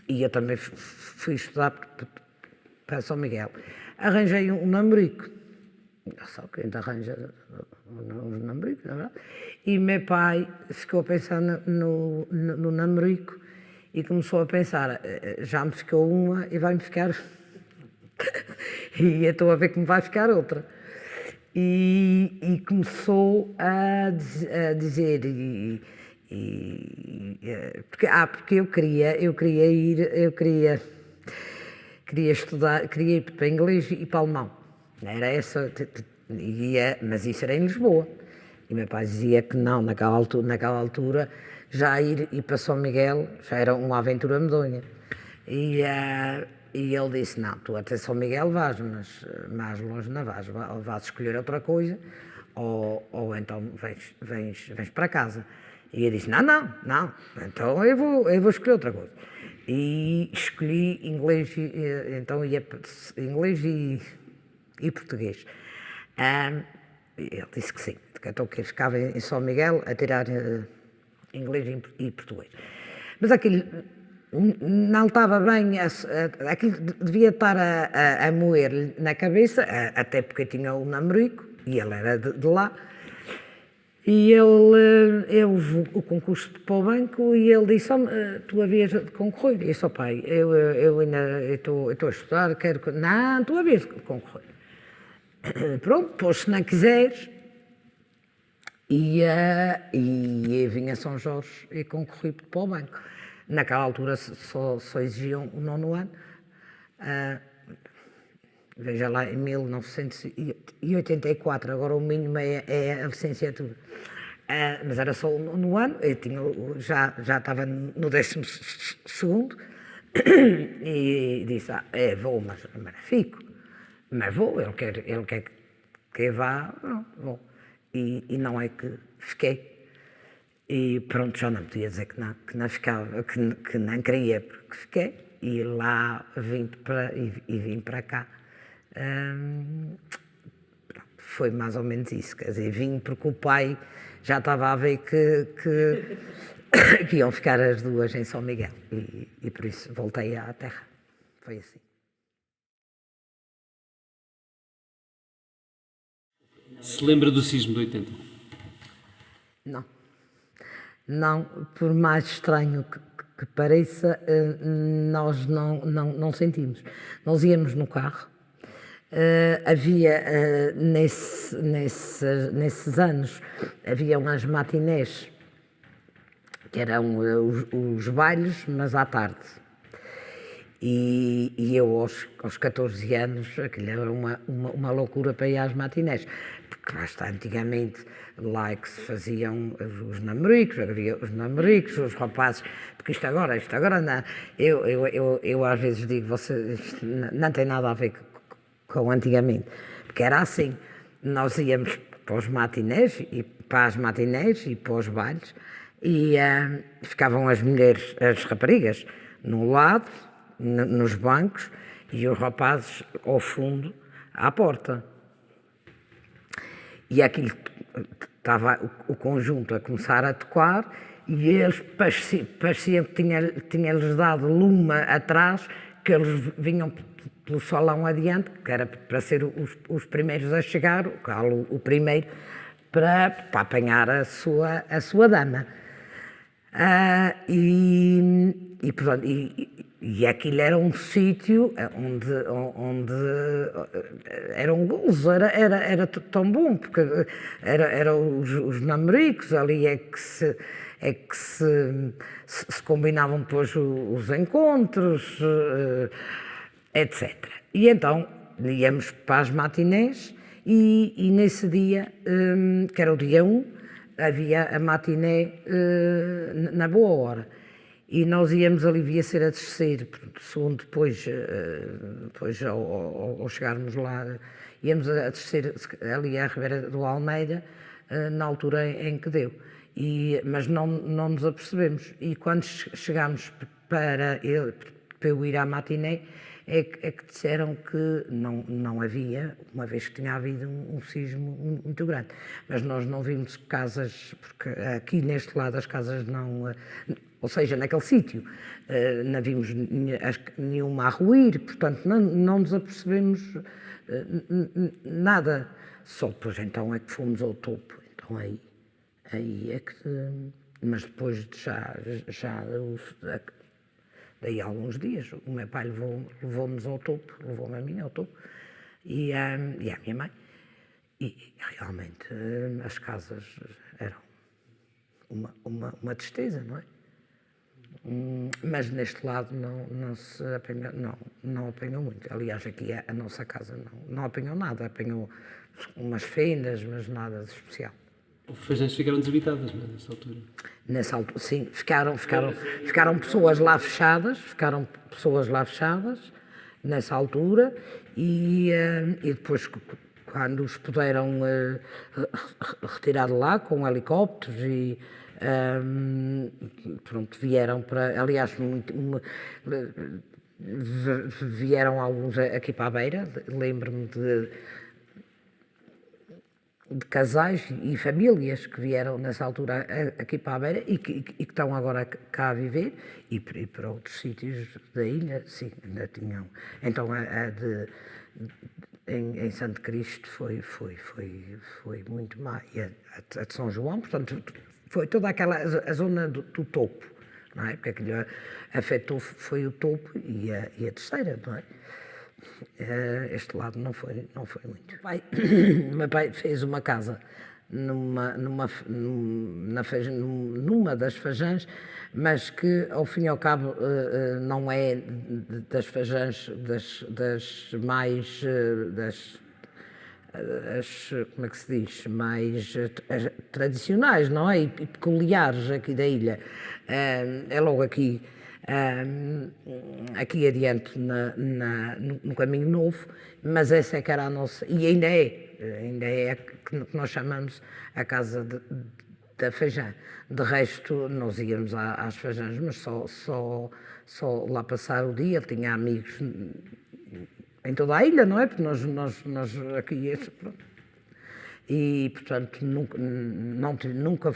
eu também fui estudar para São Miguel. Arranjei um namorico. Só que a gente arranja uns namoricos, não é verdade? E meu pai ficou a pensar no namorico e começou a pensar, já me ficou uma e vai-me ficar... e eu estou a ver que me vai ficar outra. E começou a dizer, porque eu queria estudar, queria ir para inglês e para alemão. Era essa, mas isso era em Lisboa. E meu pai dizia que não, naquela altura já ir para São Miguel já era uma aventura medonha. E ele disse, não, tu até São Miguel vais, mas mais longe não vais escolher outra coisa, ou então vens para casa. E eu disse, não, então eu vou escolher outra coisa. E escolhi inglês, então ia inglês e português. Ele disse que sim, então que ficava em São Miguel a tirar inglês e português. Mas aquilo não estava bem, aquilo devia estar a moer na cabeça, até porque tinha o namorico, e ele era de lá. E eu o concurso para o banco e ele disse, tu havias de concorrer. E eu disse, pai, eu ainda estou a estudar, quero... Não, tu havias de concorrer. Pronto, pois se não quiseres. E vim a São Jorge e concorri para o banco. Naquela altura só exigiam o 9º ano. Veja lá, em 1984, agora o mínimo é a licenciatura. Mas era só no ano, eu já estava no 12º, e disse, vou, mas fico. Mas vou, ele quer que eu vá, não, vou. E não é que fiquei. E pronto, já não podia dizer que não ficava, que não queria, porque fiquei. E lá vim para cá. Foi mais ou menos isso, quer dizer, vim porque o pai já estava a ver que iam ficar as duas em São Miguel e por isso voltei à terra, foi assim. Se lembra do sismo de 80? Não, por mais estranho que pareça, nós não sentimos. Nós íamos no carro. Havia, nesses anos, havia umas matinés, que eram os bailes, mas à tarde. E eu, aos 14 anos, aquilo era uma loucura para ir às matinés, porque lá está, antigamente, lá é que se faziam os namoricos, havia os namoricos, os rapazes, porque isto agora não. Eu às vezes digo, isto não tem nada a ver com antigamente, porque era assim, nós íamos para os matinés e para as matinés e para os bailes e ficavam as mulheres, as raparigas, no lado, nos bancos e os rapazes ao fundo, à porta. E aquilo estava o conjunto a começar a tocar e eles pareciam que tinha-lhes dado lume atrás, que eles vinham pelo salão adiante, que era para ser os primeiros a chegar, o primeiro, para apanhar a sua dama. E aquilo era um sítio onde era um gozo, era tão bom, porque eram os namoricos, ali é que se combinavam depois os encontros, etc. E então íamos para as matinés e nesse dia, que era o dia 1, havia a matiné na boa hora. E nós íamos ali, devia ser a descer, segundo depois ao chegarmos lá, íamos a descer ali à Ribeira do Almeida, na altura em que deu. Mas não nos apercebemos. E quando chegámos para eu ir à matiné, é que disseram que não havia, uma vez que tinha havido um sismo muito grande. Mas nós não vimos casas, porque aqui neste lado as casas não... Ou seja, naquele sítio, não vimos nenhuma a ruir, portanto não nos apercebemos nada. Só depois então é que fomos ao topo. Então aí é que... Mas depois já daí a alguns dias, o meu pai levou-nos ao topo, levou-me a mim ao topo, e a minha mãe. E realmente as casas eram uma tristeza, não é? Mas neste lado não se apanhou, não apanhou muito. Aliás, aqui a nossa casa não apanhou nada, apanhou umas fendas, mas nada de especial. Os feijões ficaram desabitadas, não é, nessa altura? Nessa altura, sim, ficaram pessoas lá fechadas, nessa altura, e depois, quando os puderam retirar de lá com helicópteros e pronto, vieram para, aliás, vieram alguns aqui para a Beira, lembro-me de casais e famílias que vieram nessa altura aqui para a Beira e que estão agora cá a viver e para outros sítios da ilha, sim, ainda tinham. Então em Santo Cristo foi muito má. E a de São João, portanto, foi toda a zona do topo, não é? Porque aquilo afetou foi o topo e a terceira, não é? Este lado não foi muito. Meu pai fez uma casa numa das Fajãs, mas que ao fim e ao cabo não é das Fajãs das mais como é que se diz, mais tradicionais, não é? E peculiares aqui da ilha. É logo aqui adiante no Caminho Novo, mas essa é que era a nossa, e ainda é que nós chamamos a casa da Fajã. De resto, nós íamos às Fajãs, mas só lá passar o dia. Tinha amigos em toda a ilha, não é? Porque nós aqui, pronto. E, portanto, nunca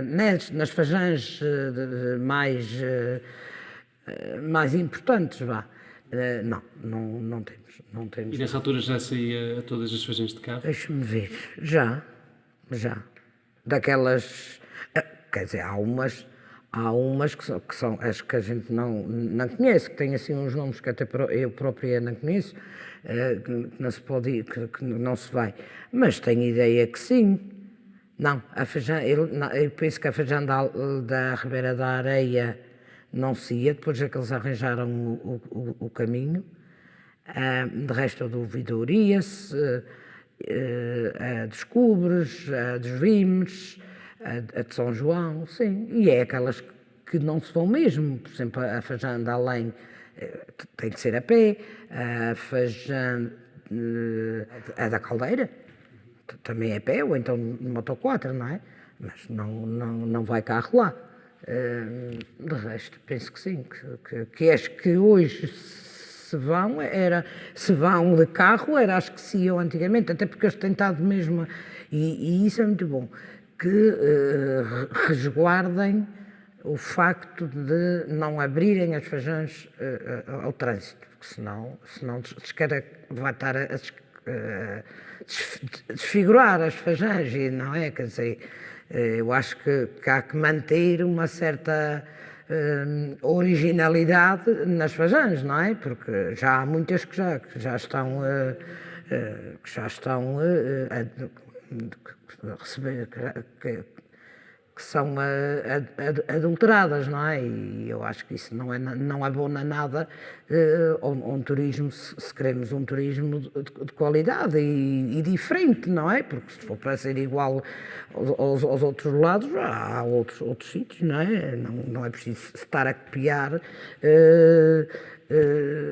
nas Fajãs mais importantes, vá. Não temos. E nessa altura já saía a todas as Fajãs de carro? Deixa-me ver, já. Daquelas, quer dizer, há umas que são as que a gente não conhece, que têm assim uns nomes que até eu própria não conheço, que não se pode ir, que não se vai, mas tenho ideia que sim. Não, a Fajã, eu penso que a Fajã da Ribeira da Areia não se ia, depois é que eles arranjaram o caminho. De resto, a do Vidorias, a dos Cubres, a dos Vimes, a de São João, sim, e é aquelas que não se vão mesmo. Por exemplo, a Fajã de Além tem que ser a pé, a Fajã a da Caldeira também é a pé, ou então de moto4, não é? Mas não vai carro lá. De resto, penso que sim, que as que hoje se vão de carro, acho que se iam antigamente, até porque eles têm estado mesmo, e isso é muito bom, que resguardem o facto de não abrirem as Fajãs ao trânsito, porque senão vai estar a desfigurar as Fajãs, e não é? Quer dizer, eu acho que há que manter uma certa originalidade nas Fajãs, não é? Porque já há muitas que já estão a receber, que são adulteradas, não é? E eu acho que isso não abona nada um turismo, se queremos um turismo de qualidade e diferente, não é? Porque se for para ser igual aos outros lados, há outros sítios, não é? Não é preciso estar a copiar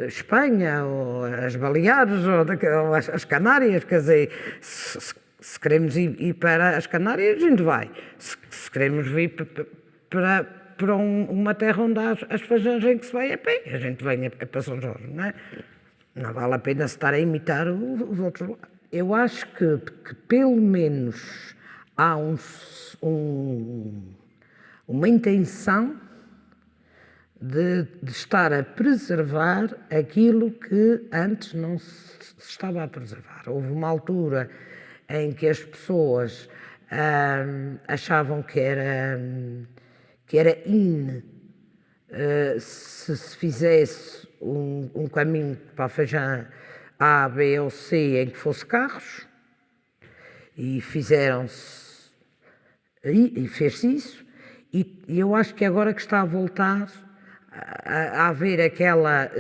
Espanha, ou as Baleares, ou as Canárias, quer dizer, se queremos ir para as Canárias, a gente vai. Se queremos vir para uma terra onde há as Fajãs em que se vai a pé, a gente vem para São Jorge, não é? Não vale a pena se estar a imitar os outros lados. Eu acho que pelo menos há uma intenção de estar a preservar aquilo que antes não se estava a preservar. Houve uma altura em que as pessoas achavam que era se fizesse um caminho para a Fajã A, B ou C em que fosse carros, e fez-se isso, e eu acho que agora que está a voltar a haver aquela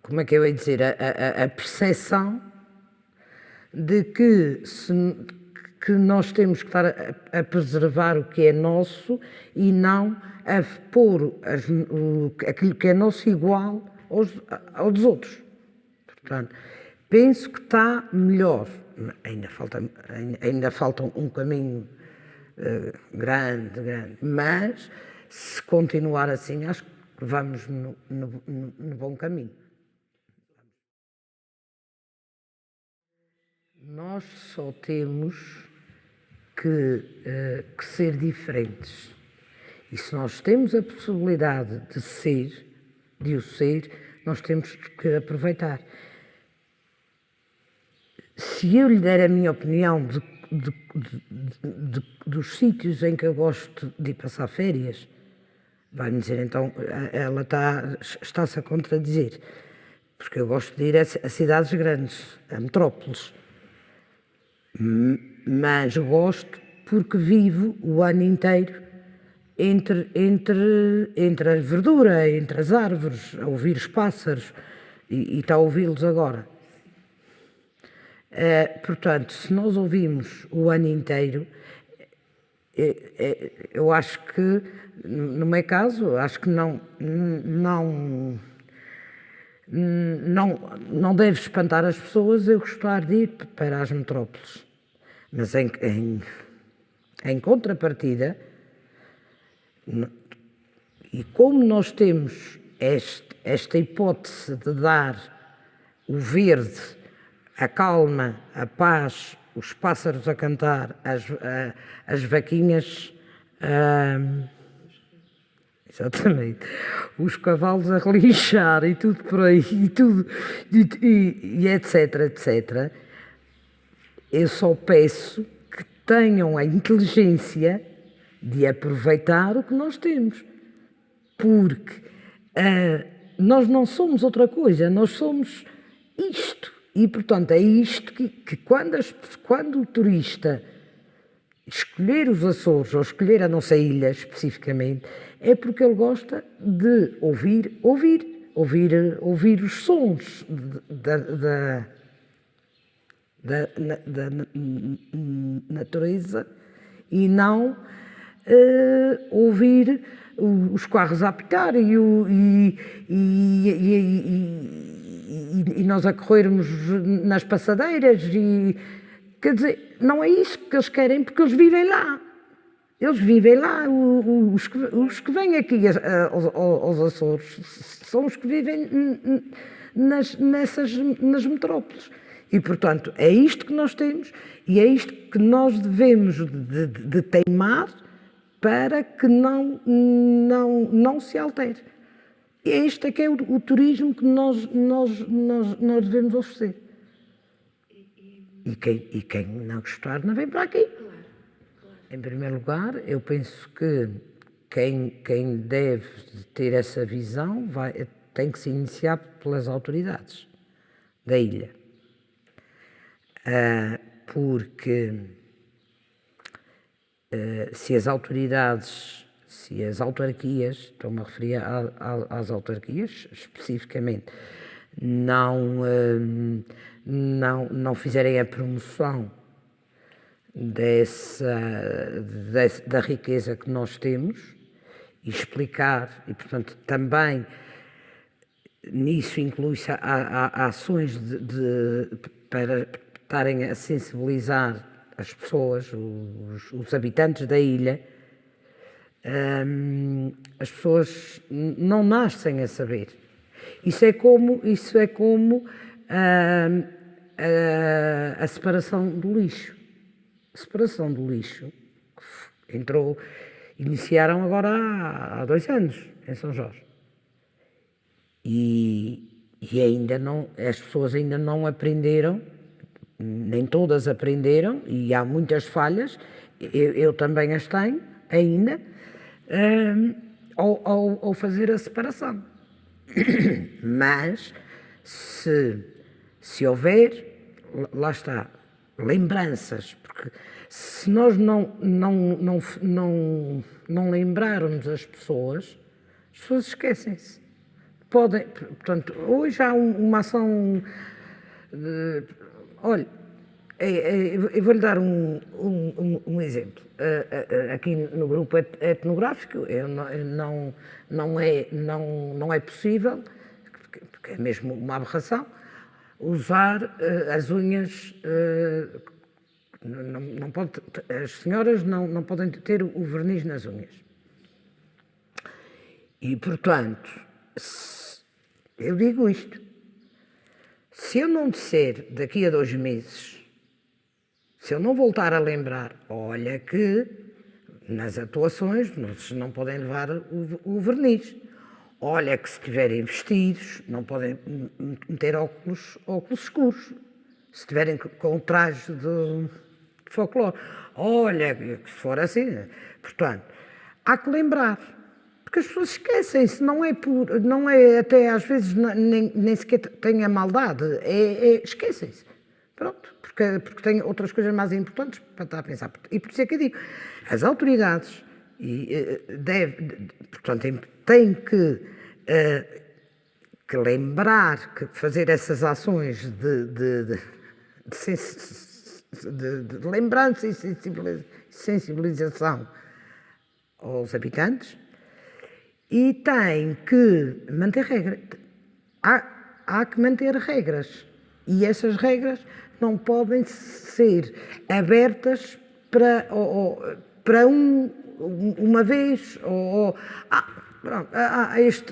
como é que eu ia dizer, a percepção de que nós temos que estar a preservar o que é nosso e não a pôr aquilo que é nosso igual ao dos outros. Portanto, penso que está melhor. Ainda falta um caminho grande, mas se continuar assim, acho que vamos no bom caminho. Nós só temos que ser diferentes. E se nós temos a possibilidade de o ser, nós temos que aproveitar. Se eu lhe der a minha opinião dos sítios em que eu gosto de ir passar férias, vai-me dizer, então, ela está-se a contradizer. Porque eu gosto de ir a cidades grandes, a metrópoles. Mas gosto porque vivo o ano inteiro entre a verdura, entre as árvores, a ouvir os pássaros, e está a ouvi-los agora. Portanto, se nós ouvimos o ano inteiro, eu acho que, no meu caso, acho que não deve espantar as pessoas eu gostar de ir para as metrópoles. Mas em contrapartida, e como nós temos esta hipótese de dar o verde, a calma, a paz, os pássaros a cantar, as vaquinhas, exatamente, os cavalos a relinchar e tudo por aí, e etc, etc, eu só peço que tenham a inteligência de aproveitar o que nós temos. Porque nós não somos outra coisa, nós somos isto. E, portanto, é isto que quando o turista escolher os Açores ou escolher a nossa ilha especificamente, é porque ele gosta de ouvir os sons da natureza e não ouvir os carros a apitar e nós a corrermos nas passadeiras quer dizer, não é isso que eles querem, porque eles vivem lá. Eles vivem lá, os que vêm aqui aos Açores são os que vivem nas metrópoles. E, portanto, é isto que nós temos e é isto que nós devemos de teimar para que não se altere. E é isto que é o turismo que nós devemos oferecer. E quem não gostar não vem para aqui. Em primeiro lugar, eu penso que quem deve ter essa visão tem que se iniciar pelas autoridades da ilha. Porque se as autarquias, estou-me a referir às autarquias especificamente, não fizerem a promoção da riqueza que nós temos e explicar, e portanto também nisso inclui-se ações para estarem a sensibilizar as pessoas, os habitantes da ilha. As pessoas não nascem a saber. Isso é como a separação do lixo. A separação do lixo iniciaram agora há 2 anos em São Jorge. E ainda não, as pessoas ainda não aprenderam, nem todas aprenderam, e há muitas falhas, eu também as tenho ainda, ao fazer a separação. Mas, se houver, lá está, lembranças, porque se nós não lembrarmos as pessoas esquecem-se. Portanto, hoje há uma ação olha, eu vou-lhe dar um exemplo. Aqui no grupo etnográfico não é possível, porque é mesmo uma aberração, usar as unhas, não pode, as senhoras não podem ter o verniz nas unhas. E, portanto, eu digo isto, se eu não disser daqui a 2 meses, se eu não voltar a lembrar, olha que nas atuações não podem levar o verniz, olha que se estiverem vestidos não podem meter óculos escuros, se estiverem com o traje de folclore, olha que se for assim, portanto, há que lembrar. Porque as pessoas esquecem-se, não é até às vezes nem sequer tem a maldade, esquecem-se. Pronto, porque tem outras coisas mais importantes para estar a pensar. E por isso é que eu digo, as autoridades portanto, têm que lembrar, que fazer essas ações de lembrança e sensibilização aos habitantes, e tem que manter regras. Há que manter regras. E essas regras não podem ser abertas para uma vez.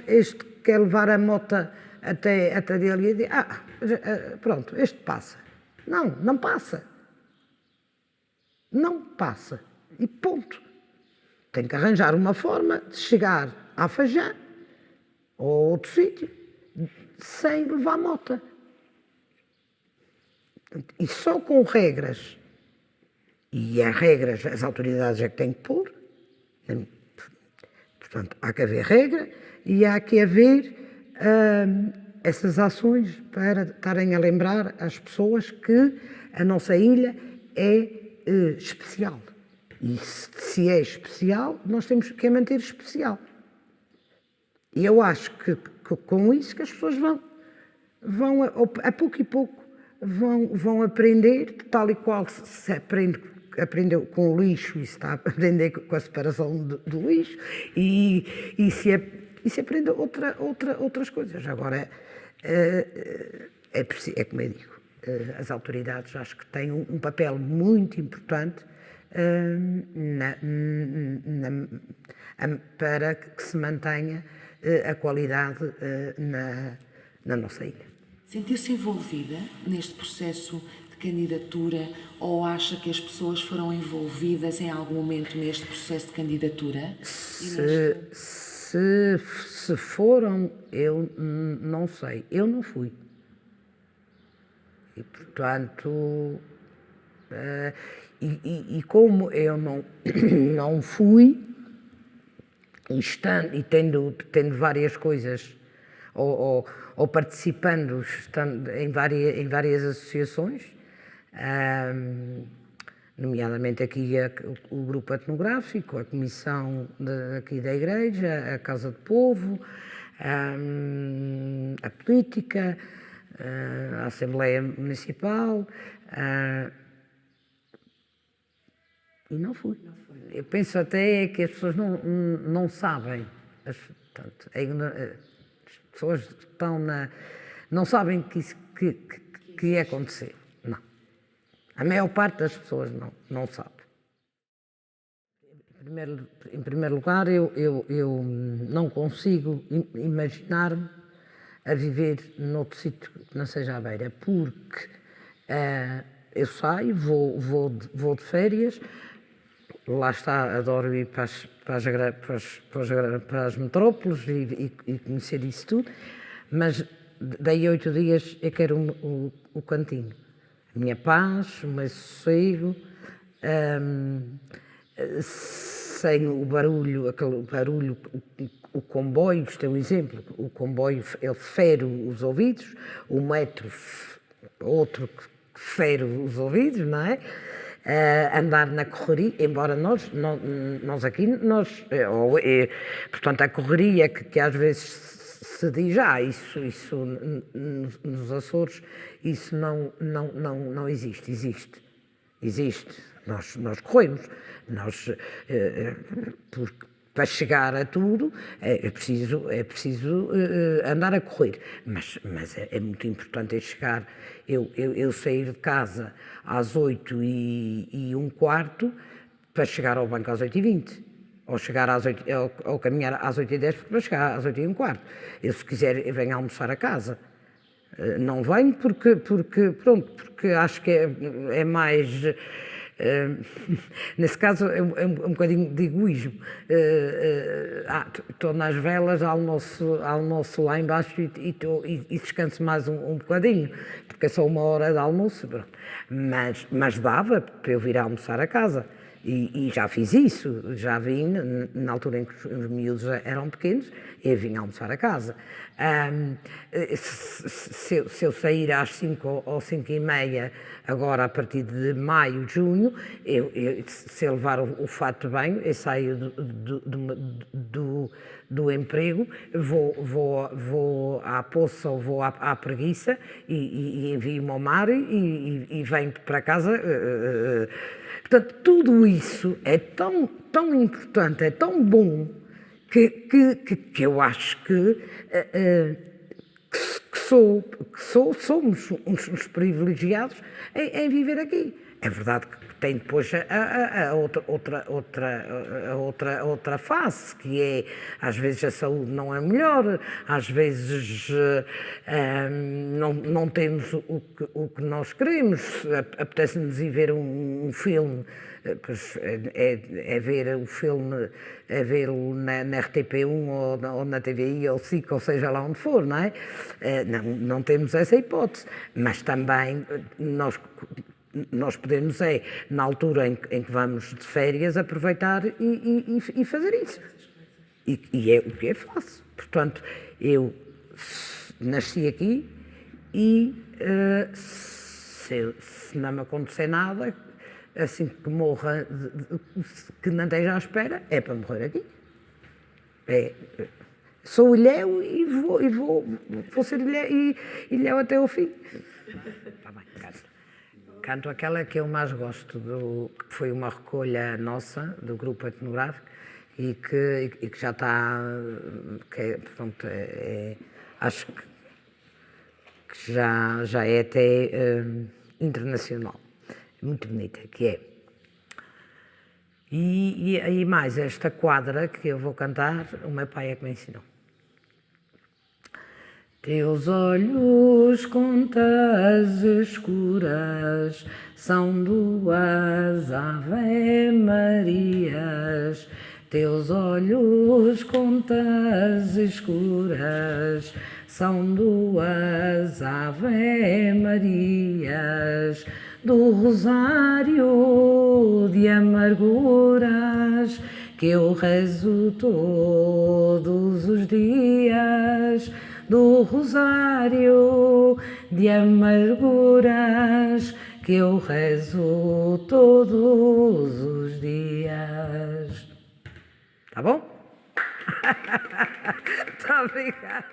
Este quer levar a mota até dele e diz, pronto, este passa. Não passa. Não passa. E ponto. Tem que arranjar uma forma de chegar à Fajã ou a outro sítio sem levar mota. E só com regras, e as regras as autoridades é que têm que pôr, portanto, há que haver regra e há que haver essas ações para estarem a lembrar às pessoas que a nossa ilha é especial. E se é especial, nós temos que a manter especial. E eu acho que com isso que as pessoas vão a pouco e pouco, vão aprender, tal e qual se aprendeu com o lixo e se está a aprender com a separação do lixo e se aprende outras coisas. Agora, é como eu digo, as autoridades acho que têm um papel muito importante para que se mantenha a qualidade na nossa ilha. Sentiu-se envolvida neste processo de candidatura ou acha que as pessoas foram envolvidas em algum momento neste processo de candidatura? Se foram, eu não sei. Eu não fui. E, portanto, e como eu não fui, e tendo várias coisas, ou participando em várias associações, nomeadamente aqui o grupo etnográfico, a comissão aqui da Igreja, a Casa do Povo, a política, a Assembleia Municipal, e não fui. Eu penso até que as pessoas não sabem, portanto, as pessoas estão não sabem que ia acontecer. Não. A maior parte das pessoas não sabe. Em primeiro lugar, eu não consigo imaginar-me a viver noutro sítio que não seja a Beira, porque eu saio, vou de férias, lá está, adoro ir para as metrópoles e conhecer isso tudo, mas daí a 8 dias eu quero o cantinho. A minha paz, o meu sossego, sem o barulho, aquele barulho, o comboio, isto é um exemplo, o comboio ele fere os ouvidos, o metro, outro que fere os ouvidos, não é? Andar na correria, embora nós aqui, portanto, a correria que às vezes se diz, isso nos Açores, isso não existe. Nós corremos, para chegar a tudo é preciso andar a correr, mas é muito importante chegar, eu sair de casa às 8h15 para chegar ao banco às 8h20, ou chegar ou caminhar às 8h10 para chegar às 8h15. Eu, se quiser, eu venho almoçar a casa. Não venho porque acho que é mais... nesse caso é um bocadinho de egoísmo. Estou nas velas, almoço lá embaixo e descanso mais um bocadinho, porque é só 1 hora de almoço. Mas dava para eu vir a almoçar a casa. E já fiz isso, já vim, na altura em que os miúdos eram pequenos, eu vim almoçar a casa. Se eu sair às 5 ou 5h30, agora a partir de maio, junho, se eu levar o fato de banho, eu saio do emprego, vou à poça ou vou à preguiça e envio-me ao mar e venho para casa. Portanto, tudo isso é tão importante, é tão bom, que eu acho que somos uns privilegiados em viver aqui. É verdade que tem depois a outra face, que é, às vezes a saúde não é melhor, às vezes não temos o que nós queremos, apetece-nos ir ver um filme, pois é ver o filme, é vê-lo na RTP1 ou na TVI ou SIC, ou seja lá onde for, não é? Não temos essa hipótese, mas também nós podemos, na altura em que vamos de férias, aproveitar e fazer isso. E é o que eu faço. Portanto, eu nasci aqui e se não me acontecer nada, assim que morra, que não esteja à espera, é para morrer aqui. Sou ilhéu e vou ser ilhéu até ao fim. Tá bem, canto aquela que eu mais gosto, que foi uma recolha nossa, do grupo etnográfico, e que já está, acho que já é até internacional. Muito bonita, que é. E mais esta quadra que eu vou cantar, o meu pai é que me ensinou. Teus olhos contas escuras são 2 Ave Marias. Teus olhos contas escuras são 2 Ave Marias. Do rosário de amarguras que eu rezo todos os dias. Do rosário de amarguras que eu rezo todos os dias. Tá bom? Muito obrigada.